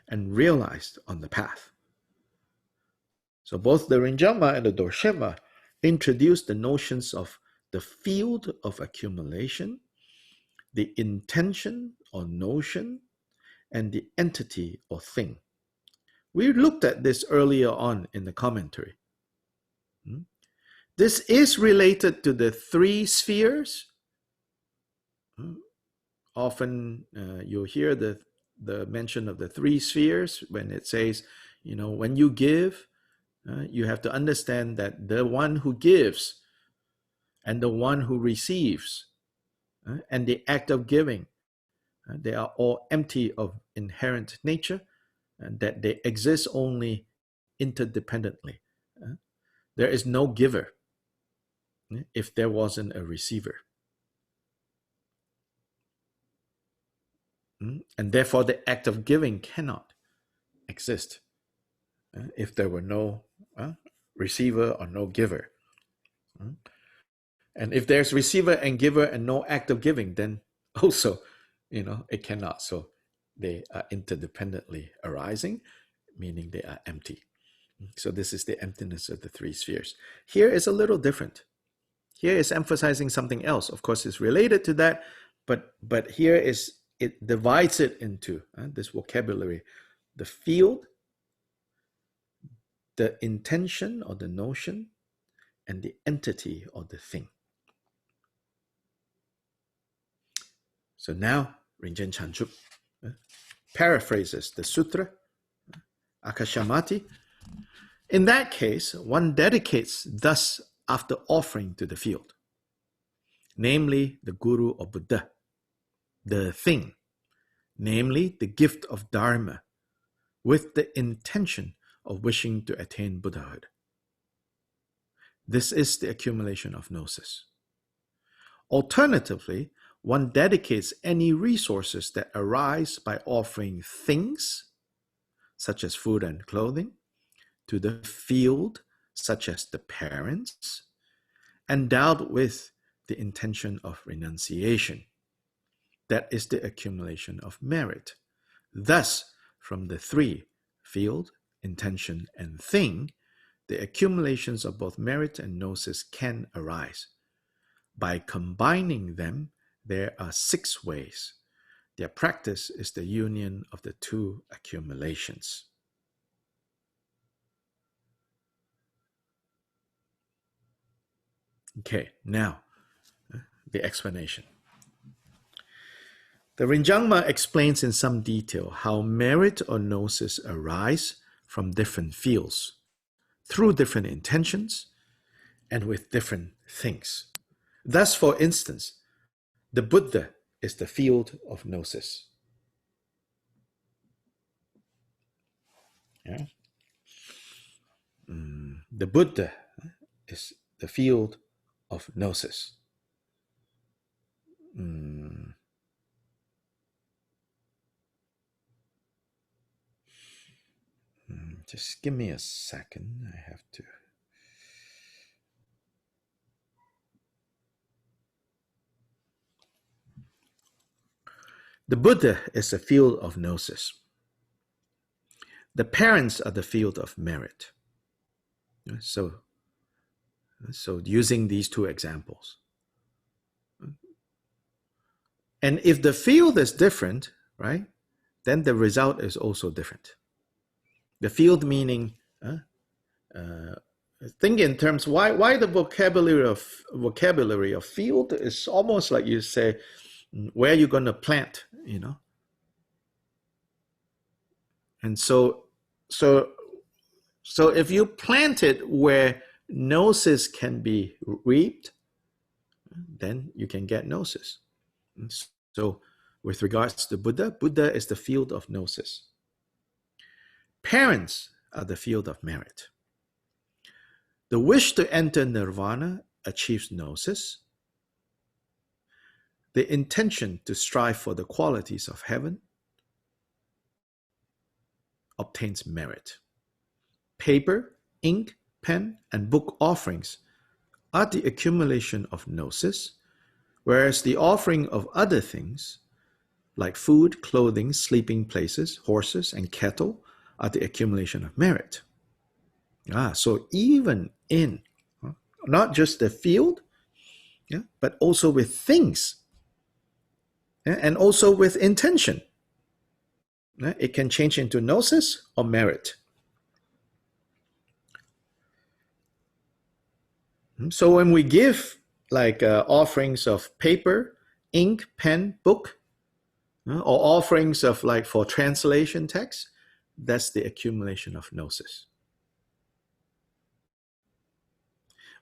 and realized on the path. So both the Rinjama and the Dorshema introduce the notions of the field of accumulation, the intention or notion, and the entity or thing. We looked at this earlier on in the commentary. This is related to the three spheres. Often you'll hear the mention of the three spheres when it says, when you give, you have to understand that the one who gives and the one who receives and the act of giving, they are all empty of inherent nature, and that they exist only interdependently. There is no giver if there wasn't a receiver. And therefore the act of giving cannot exist if there were no receiver or no giver. And if there's receiver and giver and no act of giving, then also, it cannot. So they are interdependently arising, meaning they are empty. So this is the emptiness of the three spheres. Here is a little different. Here is emphasizing something else. Of course, it's related to that, but here it divides it into this vocabulary: the field, the intention or the notion, and the entity or the thing. So now Rinchen Chanchuk paraphrases the sutra, Akashamati. In that case, one dedicates thus after offering to the field, namely the Guru or Buddha, the thing, namely the gift of Dharma, with the intention of wishing to attain Buddhahood. This is the accumulation of gnosis. Alternatively, one dedicates any resources that arise by offering things, such as food and clothing, to the field, such as the parents, endowed with the intention of renunciation. That is the accumulation of merit. Thus, from the three, field, intention, and thing, the accumulations of both merit and gnosis can arise. By combining them, there are 6 ways. Their practice is the union of the two accumulations. Okay, now the explanation. The Rinjangma explains in some detail how merit or gnosis arise from different fields, through different intentions, and with different things. Thus, for instance, the Buddha is the field of gnosis. Yeah? The Buddha is the field of gnosis. Just give me a second. I have to. The Buddha is the field of gnosis. The parents are the field of merit. So using these two examples. And if the field is different, right, then the result is also different. The field meaning, think in terms, why the vocabulary of field is almost like you say, Where are you going to plant, And so if you plant it where gnosis can be reaped, then you can get gnosis. So with regards to Buddha, Buddha is the field of gnosis. Parents are the field of merit. The wish to enter nirvana achieves gnosis. The intention to strive for the qualities of heaven obtains merit. Paper, ink, pen, and book offerings are the accumulation of gnosis, whereas the offering of other things, like food, clothing, sleeping places, horses, and cattle, are the accumulation of merit. So even in not just the field, but also with things, and also with intention, it can change into gnosis or merit. So when we give like offerings of paper, ink, pen, book, or offerings of like for translation text, that's the accumulation of gnosis.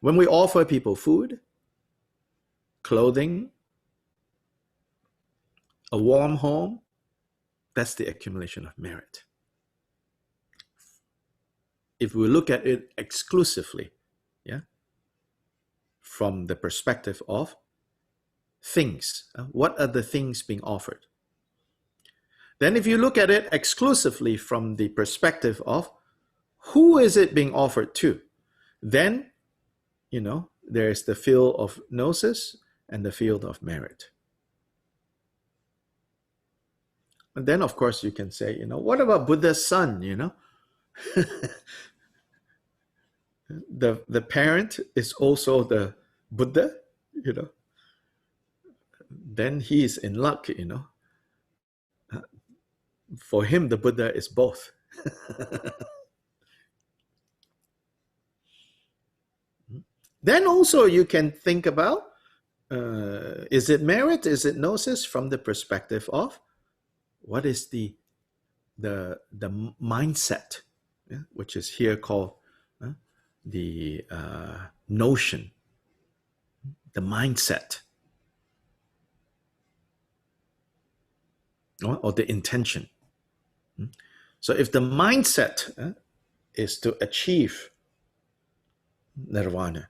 When we offer people food, clothing, a warm home, that's the accumulation of merit. If we look at it exclusively, from the perspective of things, what are the things being offered? Then if you look at it exclusively from the perspective of who is it being offered to, then, there's the field of gnosis and the field of merit. And then, of course, you can say, what about Buddha's son, The parent is also the Buddha, then he is in luck, For him, the Buddha is both. Then also you can think about, is it merit, is it gnosis, from the perspective of what is the mindset, which is here called the notion, the mindset, or the intention. So if the mindset is to achieve nirvana,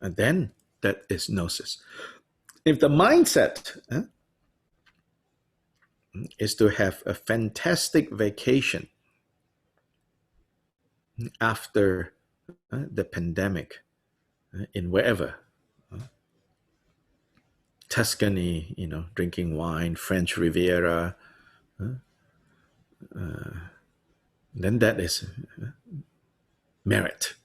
and then that is gnosis. If the mindset is to have a fantastic vacation after the pandemic in wherever, Tuscany, drinking wine, French Riviera, then that is merit.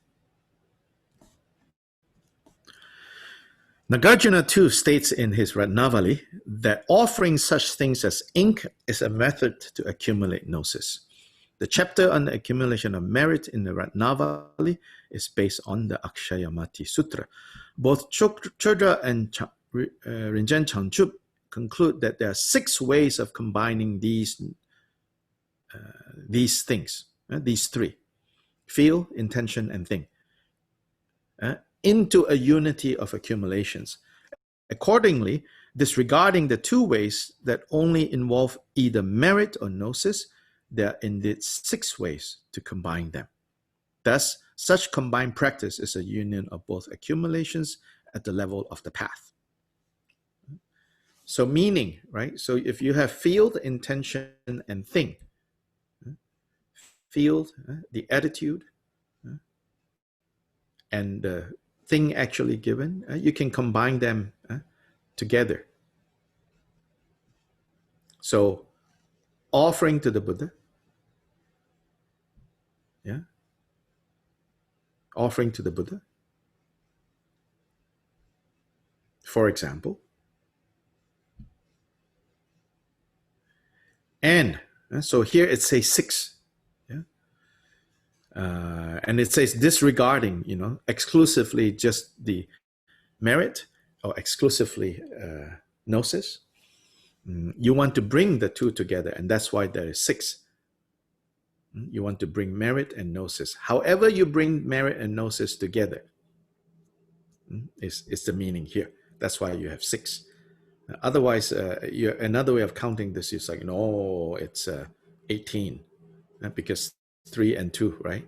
Nagarjuna too states in his Ratnavali that offering such things as ink is a method to accumulate gnosis. The chapter on the accumulation of merit in the Ratnavali is based on the Akshayamati Sutra. Both Chodra and Rinchen Changchup conclude that there are 6 ways of combining these things, these 3, feel, intention, and thing, into a unity of accumulations. Accordingly, disregarding the 2 ways that only involve either merit or gnosis, there are indeed 6 ways to combine them. Thus, such combined practice is a union of both accumulations at the level of the path. So meaning, right? So if you have field, intention, and thing, field, the attitude, and the thing actually given, you can combine them together. So offering to the Buddha, offering to the Buddha, for example, and so here it says 6, and it says disregarding, exclusively just the merit, or exclusively gnosis. You want to bring the two together, and that's why there is 6. You want to bring merit and gnosis. However you bring merit and gnosis together is the meaning here. That's why you have 6. Otherwise, another way of counting this is like, no, it's 18, because 3 and 2, right?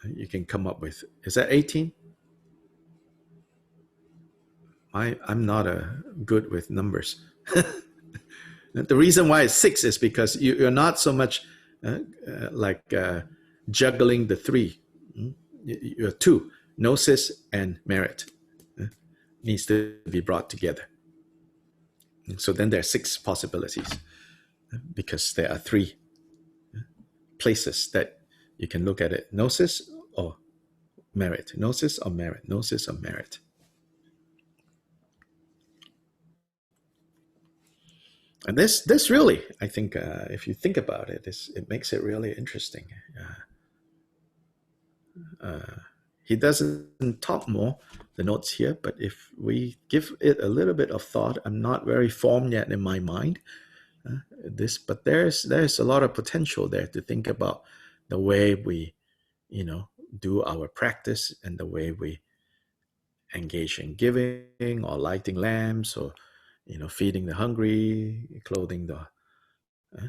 You can come up with, is that 18? I'm not good with numbers. The reason why it's 6 is because you're not so much juggling the 3. You're 2, gnosis and merit needs to be brought together. And so then there are 6 possibilities, because there are 3 places that you can look at it: gnosis or merit, gnosis or merit, gnosis or merit. And this really, I think, if you think about it, it makes it really interesting. He doesn't talk more, the notes here, but if we give it a little bit of thought, I'm not very formed yet in my mind, but there's a lot of potential there to think about the way we, do our practice, and the way we engage in giving or lighting lamps, or feeding the hungry, clothing the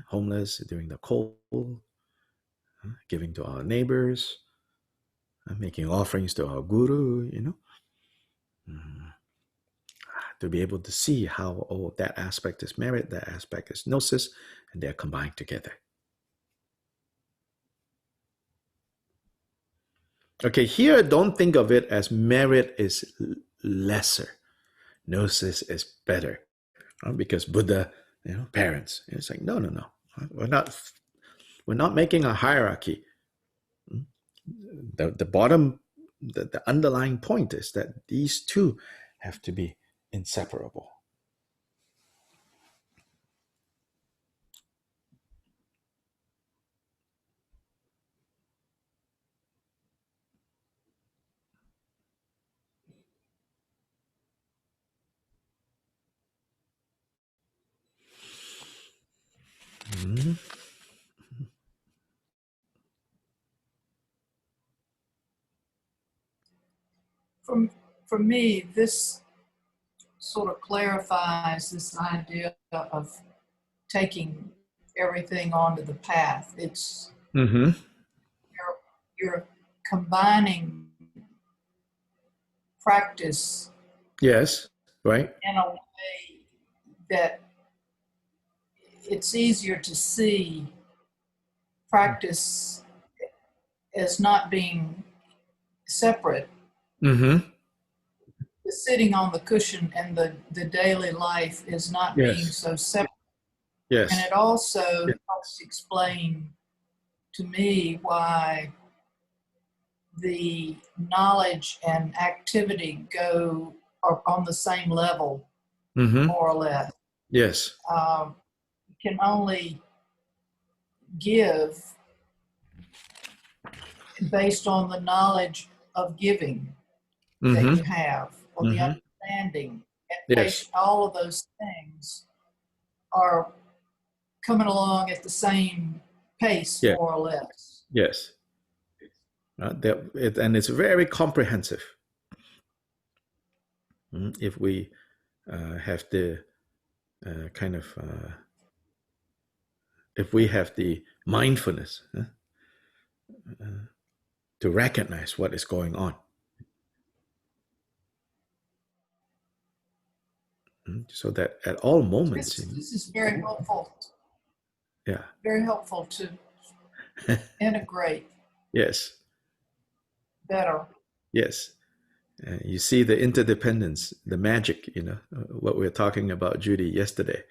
homeless during the cold, giving to our neighbors, making offerings to our guru, to be able to see how, that aspect is merit, that aspect is gnosis, and they're combined together. Okay, here, don't think of it as merit is lesser, gnosis is better, because Buddha, parents. It's like, no. We're not making a hierarchy. The bottom, the underlying point is that these two have to be inseparable. For me, this sort of clarifies this idea of taking everything onto the path. It's you're combining practice, yes, right, in a way that it's easier to see practice as not being separate. The sitting on the cushion and the daily life is not being so separate. Yes. And it also helps explain to me why the knowledge and activity are on the same level, more or less. Yes. You can only give based on the knowledge of giving that you have, or the understanding. And all of those things are coming along at the same pace, more or less. Yes. And it's very comprehensive. If we have the if we have the mindfulness to recognize what is going on. So that at all moments. This is very helpful. Yeah. Very helpful to integrate. Yes. Better. Yes. You see the interdependence, the magic, what we were talking about, Judy, yesterday.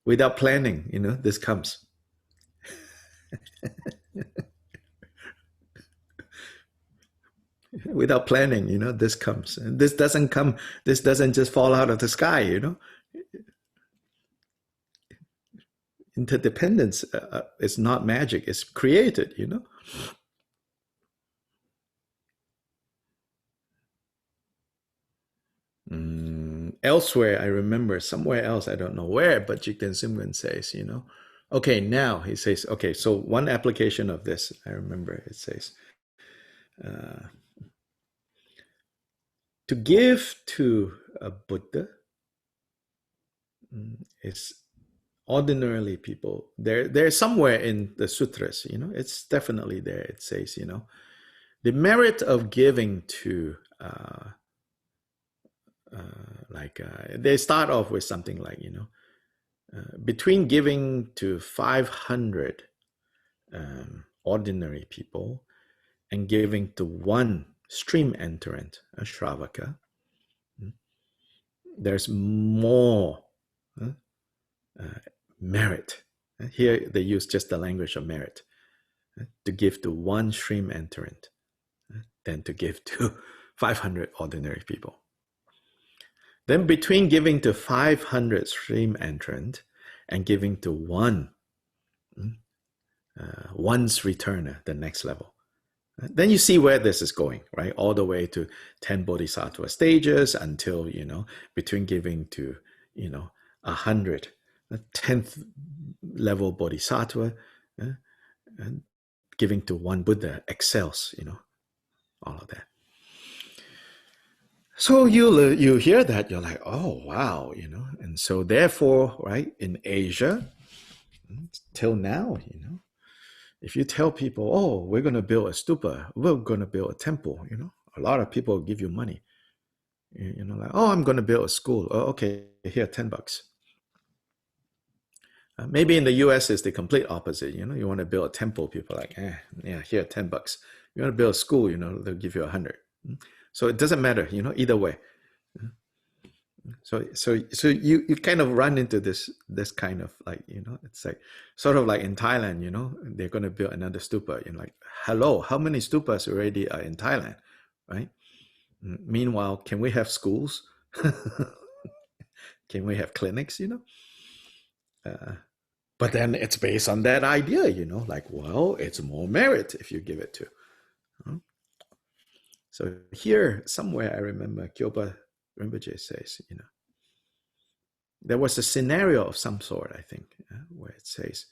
Without planning, this comes. Without planning, this comes. And this doesn't just fall out of the sky, Interdependence is not magic, it's created, Elsewhere, I remember somewhere else, I don't know where, but Jigten Simgun says, okay, now he says, okay, so one application of this, I remember it says, to give to a Buddha is ordinarily people. They're somewhere in the sutras, it's definitely there. It says, the merit of giving to, they start off with something like, between giving to 500 ordinary people and giving to one stream entrant, a Shravaka, there's more merit. Here they use just the language of merit, to give to one stream entrant than to give to 500 ordinary people. Then between giving to 500 stream entrant and giving to one's returner, the next level, then you see where this is going, right? All the way to 10 bodhisattva stages until, between giving to, 100, the 10th level bodhisattva, and giving to one Buddha excels, all of that. So you hear that, you're like, oh, wow, and so therefore, right, in Asia, till now, if you tell people, oh, we're going to build a stupa, we're going to build a temple, a lot of people give you money. Like, oh, I'm going to build a school. Oh, okay, here, $10. Maybe in the US it's the complete opposite. You want to build a temple, people are like, yeah, here, $10. You want to build a school, they'll give you 100. So it doesn't matter, either way. So you kind of run into this kind of like, it's like sort of like in Thailand, they're going to build another stupa. Like, hello, how many stupas already are in Thailand, right? Meanwhile, can we have schools? Can we have clinics, but then it's based on that idea, like, well, it's more merit if you give it to. So here, somewhere, I remember Kyopa Rinpoche says, there was a scenario of some sort, I think, where it says,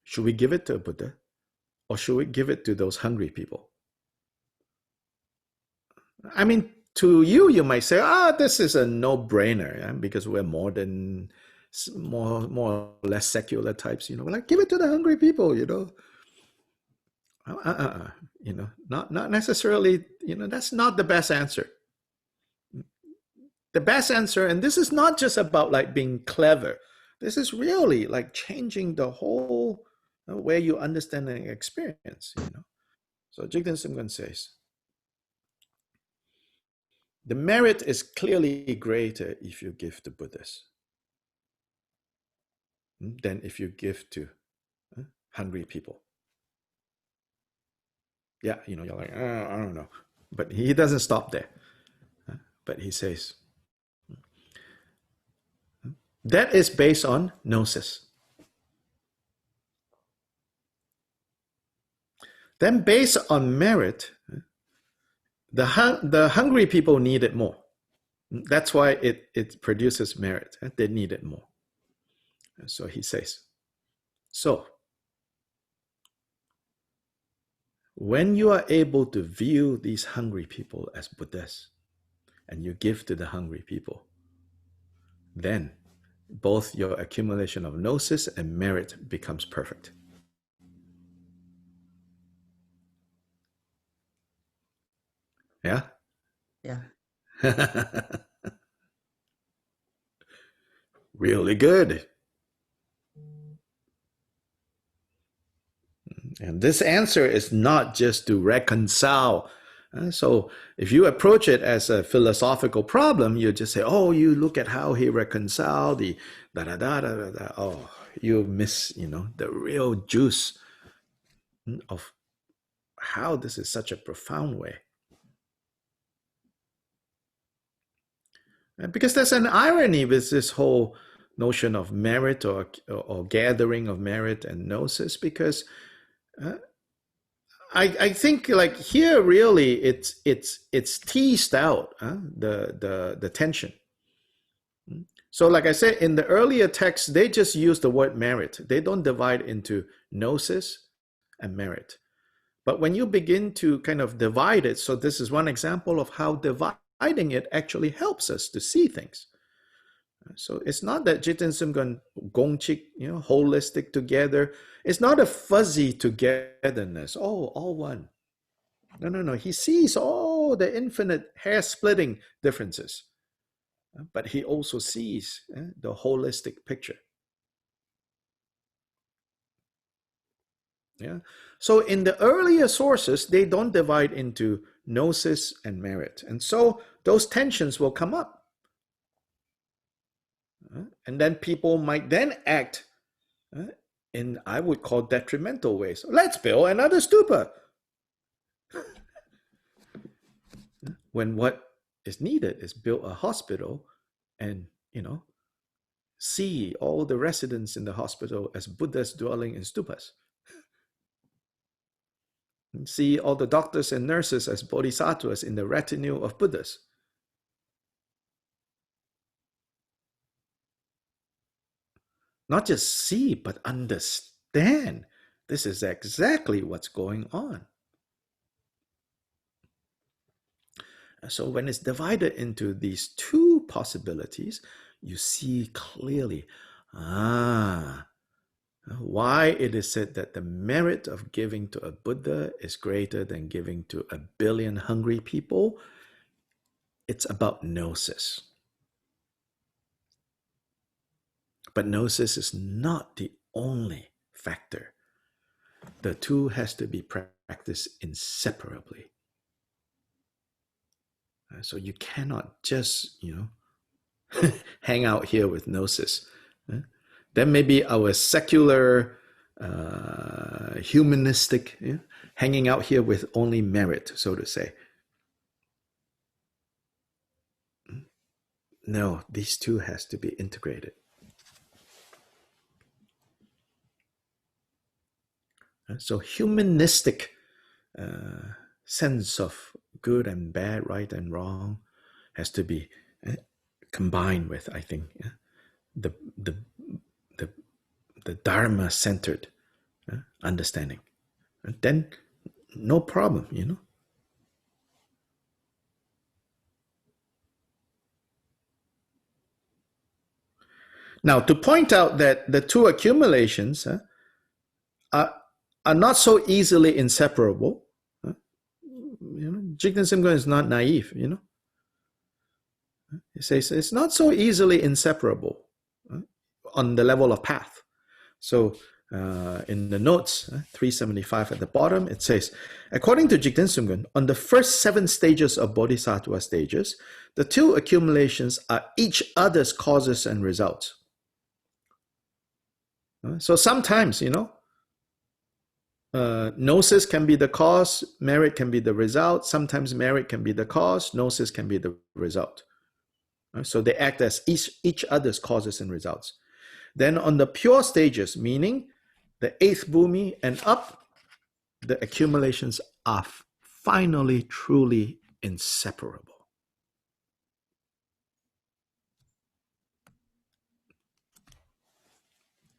should we give it to a Buddha or should we give it to those hungry people? I mean, to you, you might say, this is a no-brainer, because we're more or less secular types, we're like, give it to the hungry people, not necessarily, that's not the best answer. The best answer, and this is not just about like being clever, this is really like changing the whole way you understand and experience, So Jigten Simgun says, the merit is clearly greater if you give to Buddhas than if you give to hungry people. Yeah, you're like, I don't know. But he doesn't stop there. But he says, that is based on gnosis. Then based on merit, the hungry people need it more. That's why it produces merit. They need it more. So he says, so when you are able to view these hungry people as Buddhas and you give to the hungry people, then both your accumulation of gnosis and merit becomes perfect. Yeah? Yeah. Really good. And this answer is not just to reconcile. So if you approach it as a philosophical problem, you just say, oh, you look at how he reconciled the da-da-da-da-da-da. Oh, you miss, the real juice of how this is such a profound way. Because there's an irony with this whole notion of merit or gathering of merit and gnosis, because I think like here really it's teased out the tension. So like I said, in the earlier text, they just use the word merit. They don't divide into gnosis and merit. But when you begin to kind of divide it, so this is one example of how dividing it actually helps us to see things. So it's not that Jiten Sumgon Gongchik, holistic together. It's not a fuzzy togetherness. Oh, all one. No. He sees all the infinite hair-splitting differences, but he also sees the holistic picture. Yeah. So in the earlier sources, they don't divide into gnosis and merit, and so those tensions will come up. And then people might then act in, I would call, detrimental ways. Let's build another stupa. When what is needed is build a hospital and, see all the residents in the hospital as Buddhas dwelling in stupas. And see all the doctors and nurses as bodhisattvas in the retinue of Buddhas. Not just see, but understand. This is exactly what's going on. So when it's divided into these two possibilities, you see clearly, why it is said that the merit of giving to a Buddha is greater than giving to a billion hungry people. It's about gnosis. But gnosis is not the only factor. The two has to be practiced inseparably. So you cannot just, hang out here with gnosis. Then maybe our secular, humanistic, hanging out here with only merit, so to say. No, these two has to be integrated. So humanistic sense of good and bad, right and wrong, has to be combined with, I think, the Dharma-centered understanding. And then, no problem, Now, to point out that the two accumulations are not so easily inseparable, Jigten Simgon is not naive, He says it's not so easily inseparable on the level of path. So in the notes, 375 at the bottom, it says, according to Jigten Sumgon, on the first 7 stages of bodhisattva stages, the two accumulations are each other's causes and results. So sometimes, gnosis can be the cause, merit can be the result. Sometimes merit can be the cause, gnosis can be the result. So they act as each other's causes and results. Then on the pure stages, meaning the 8th bhumi and up, the accumulations are finally truly inseparable.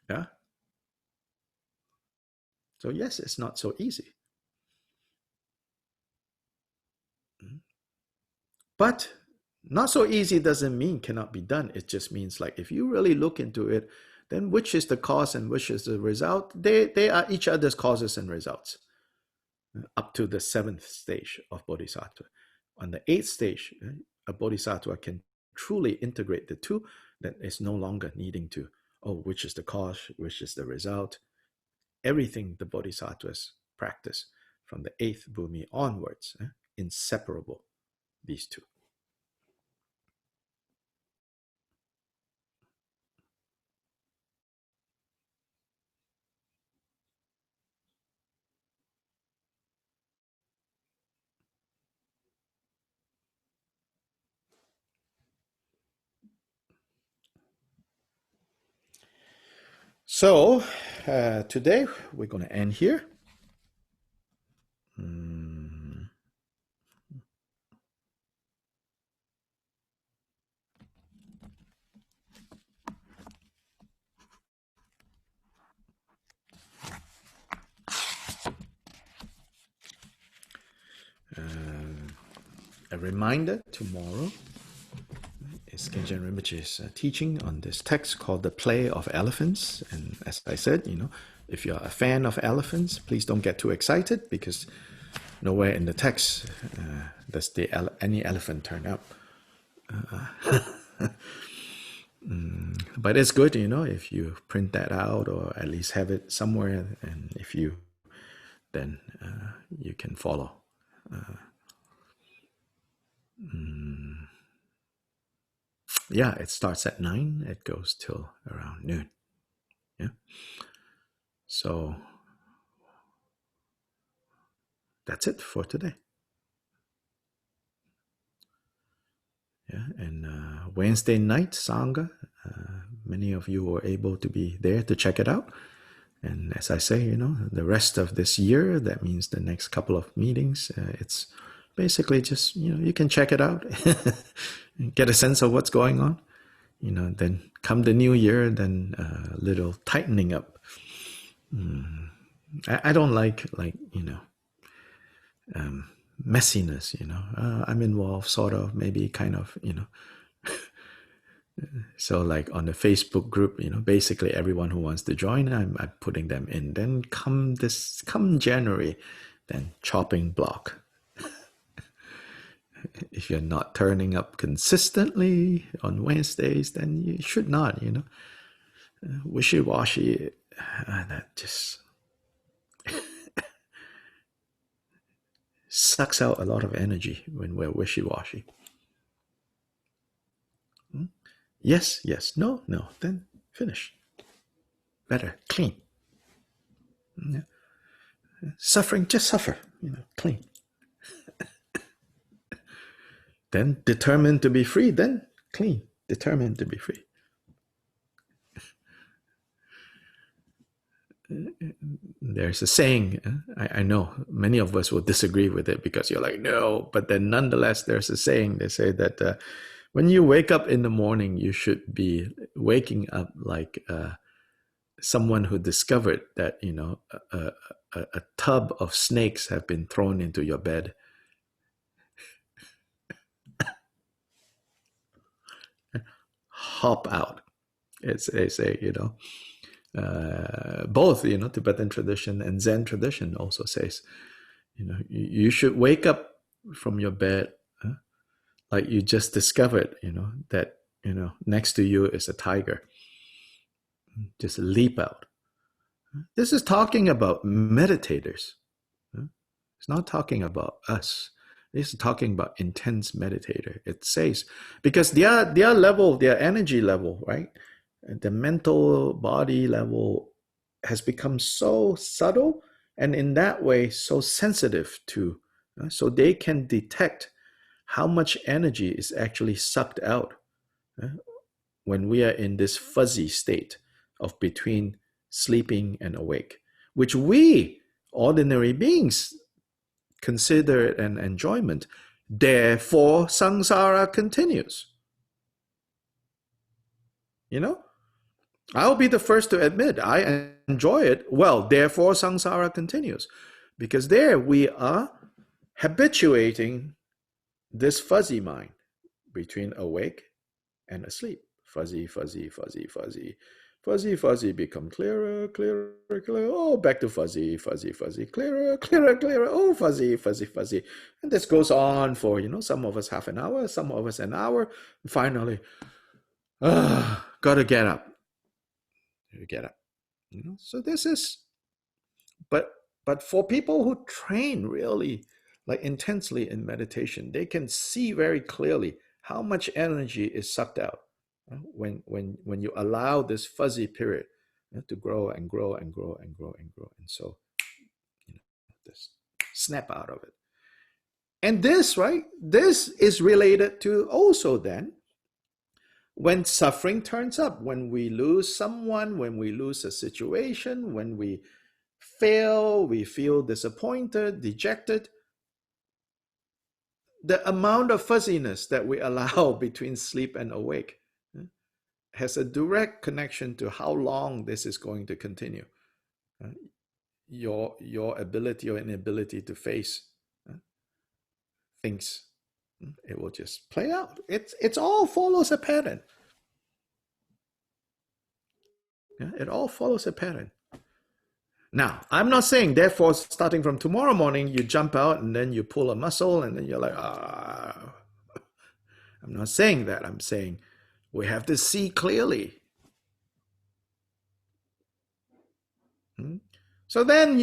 Yeah. So yes, it's not so easy. But not so easy doesn't mean cannot be done. It just means like if you really look into it, then which is the cause and which is the result? They are each other's causes and results up to the 7th stage of bodhisattva. On the 8th stage, a bodhisattva can truly integrate the two, that is no longer needing to, which is the cause, which is the result. Everything the bodhisattvas practice from the 8th bhumi onwards, inseparable, these two. So today we're going to end here. a reminder, tomorrow is Genjen Rinpoche's teaching on this text called The Play of Elephants. And as I said, if you're a fan of elephants, please don't get too excited, because nowhere in the text does any elephant turn up. But it's good, if you print that out or at least have it somewhere, and if you, then you can follow. Yeah, it starts at 9, it goes till around noon. Yeah. So that's it for today. Yeah, and Wednesday night Sangha, many of you were able to be there to check it out. And as I say, the rest of this year, that means the next couple of meetings, it's basically just, you can check it out, get a sense of what's going on. Then come the new year, then a little tightening up. I don't like messiness, I'm involved, sort of, maybe kind of, so like on the Facebook group, basically everyone who wants to join, I'm putting them in. Then come January, then chopping block. If you're not turning up consistently on Wednesdays, then you should not, wishy-washy, that just sucks out a lot of energy when we're wishy-washy. Yes, no, then finish. Better, clean. Yeah. Suffering, just suffer, clean. Then determined to be free, then clean, determined to be free. There's a saying, I know many of us will disagree with it because you're like, no, but then nonetheless, there's a saying, they say that when you wake up in the morning, you should be waking up like someone who discovered that, a tub of snakes have been thrown into your bed. Hop out. They say, both, Tibetan tradition and Zen tradition also says, you should wake up from your bed like you just discovered, that, next to you is a tiger. Just leap out. This is talking about meditators. It's not talking about us. This is talking about intense meditator. It says, because their level, their energy level, right? The mental body level has become so subtle, and in that way so sensitive to, so they can detect how much energy is actually sucked out when we are in this fuzzy state of between sleeping and awake, which we ordinary beings consider it an enjoyment. Therefore, samsara continues. I'll be the first to admit I enjoy it. Well, therefore, samsara continues. Because there we are habituating this fuzzy mind between awake and asleep. Fuzzy, fuzzy, fuzzy, fuzzy. Fuzzy, fuzzy become clearer, clearer, clearer. Oh, back to fuzzy, fuzzy, fuzzy. Clearer, clearer, clearer. Oh, fuzzy, fuzzy, fuzzy. And this goes on for, some of us half an hour, some of us an hour. And finally, gotta get up. Get up. So this is, but for people who train really like intensely in meditation, they can see very clearly how much energy is sucked out when you allow this fuzzy period to grow and grow and grow and grow and grow, and so just snap out of it. And this, right? This is related to also then when suffering turns up, when we lose someone, when we lose a situation, when we fail, we feel disappointed, dejected. The amount of fuzziness that we allow between sleep and awake has a direct connection to how long this is going to continue. Your ability or inability to face things, it will just play out. It's all follows a pattern. Yeah, it all follows a pattern. Now, I'm not saying, therefore, starting from tomorrow morning, you jump out and then you pull a muscle and then you're like, ah. I'm not saying that. I'm saying we have to see clearly. So then,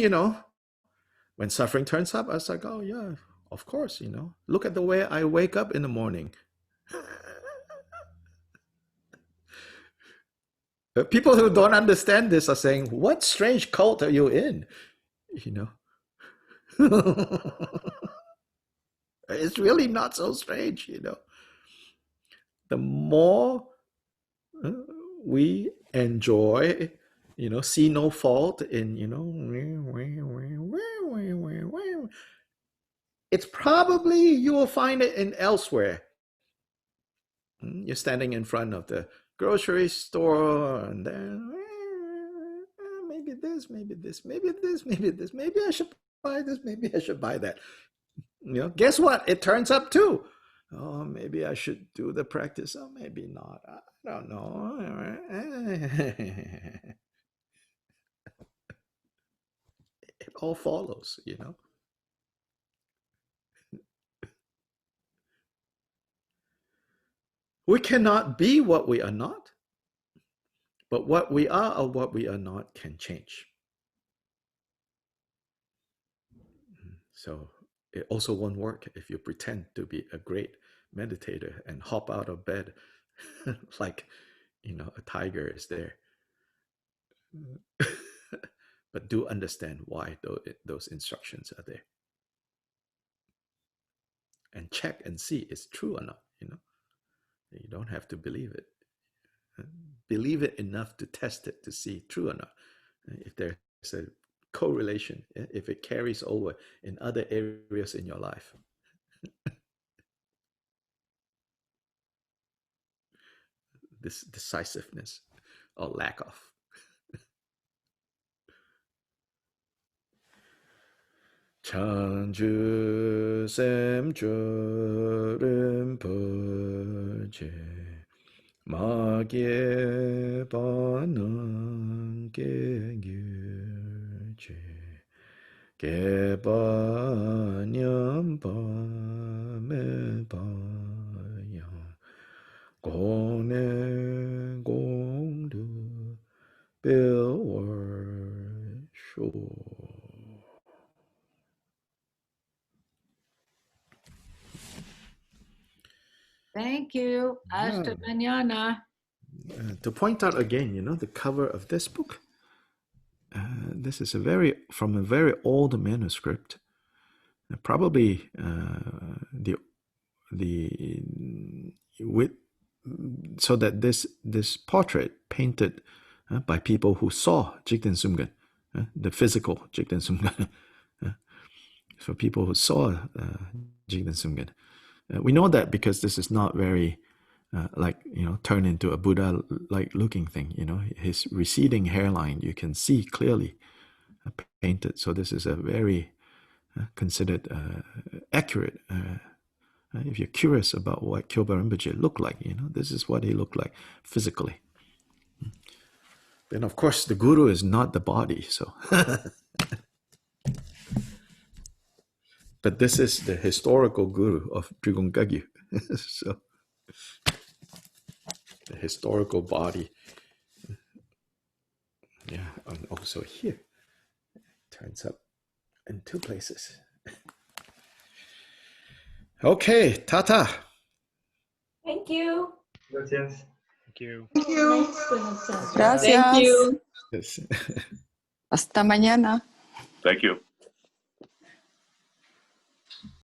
when suffering turns up, I was like, oh, yeah, of course, look at the way I wake up in the morning. People who don't understand this are saying, what strange cult are you in? It's really not so strange, The more we enjoy, see no fault in, it's probably you will find it in elsewhere. You're standing in front of the grocery store and then maybe this, maybe this, maybe this, maybe this, maybe I should buy this, maybe I should buy that. Guess what? It turns up too. Oh, maybe I should do the practice. Oh, maybe not. I don't know. It all follows, We cannot be what we are not, but what we are or what we are not can change. So it also won't work if you pretend to be a great meditator and hop out of bed like, a tiger is there. But do understand why those instructions are there. And check and see it's true or not, You don't have to believe it. Believe it enough to test it to see true or not. If there's a correlation, if it carries over in other areas in your life. This decisiveness or lack of. Chanju Semcho Rinpoche Magye Banan Gyurche Geba Nyamba Mebaya Gone Gongdu Bilwar Shore. Thank you. Hasta mañana. To point out again, the cover of this book. This is from a very old manuscript. Probably so that this portrait painted by people who saw Jigten Sumgön, the physical Jigten Sumgön. For people who saw Jigten Sumgön. We know that because this is not very turn into a Buddha-like looking thing. His receding hairline, you can see clearly painted. So this is a very considered accurate. If you're curious about what Kyoba Rinpoche looked like, this is what he looked like physically. Then, of course, the guru is not the body, so. But this is the historical guru of Drigong Kagyu. So, the historical body. Yeah, and also here. Turns up in two places. Okay, Tata. Thank you. Gracias. Thank you. Thank you. Gracias. Thank you. Yes. Hasta mañana. Thank you.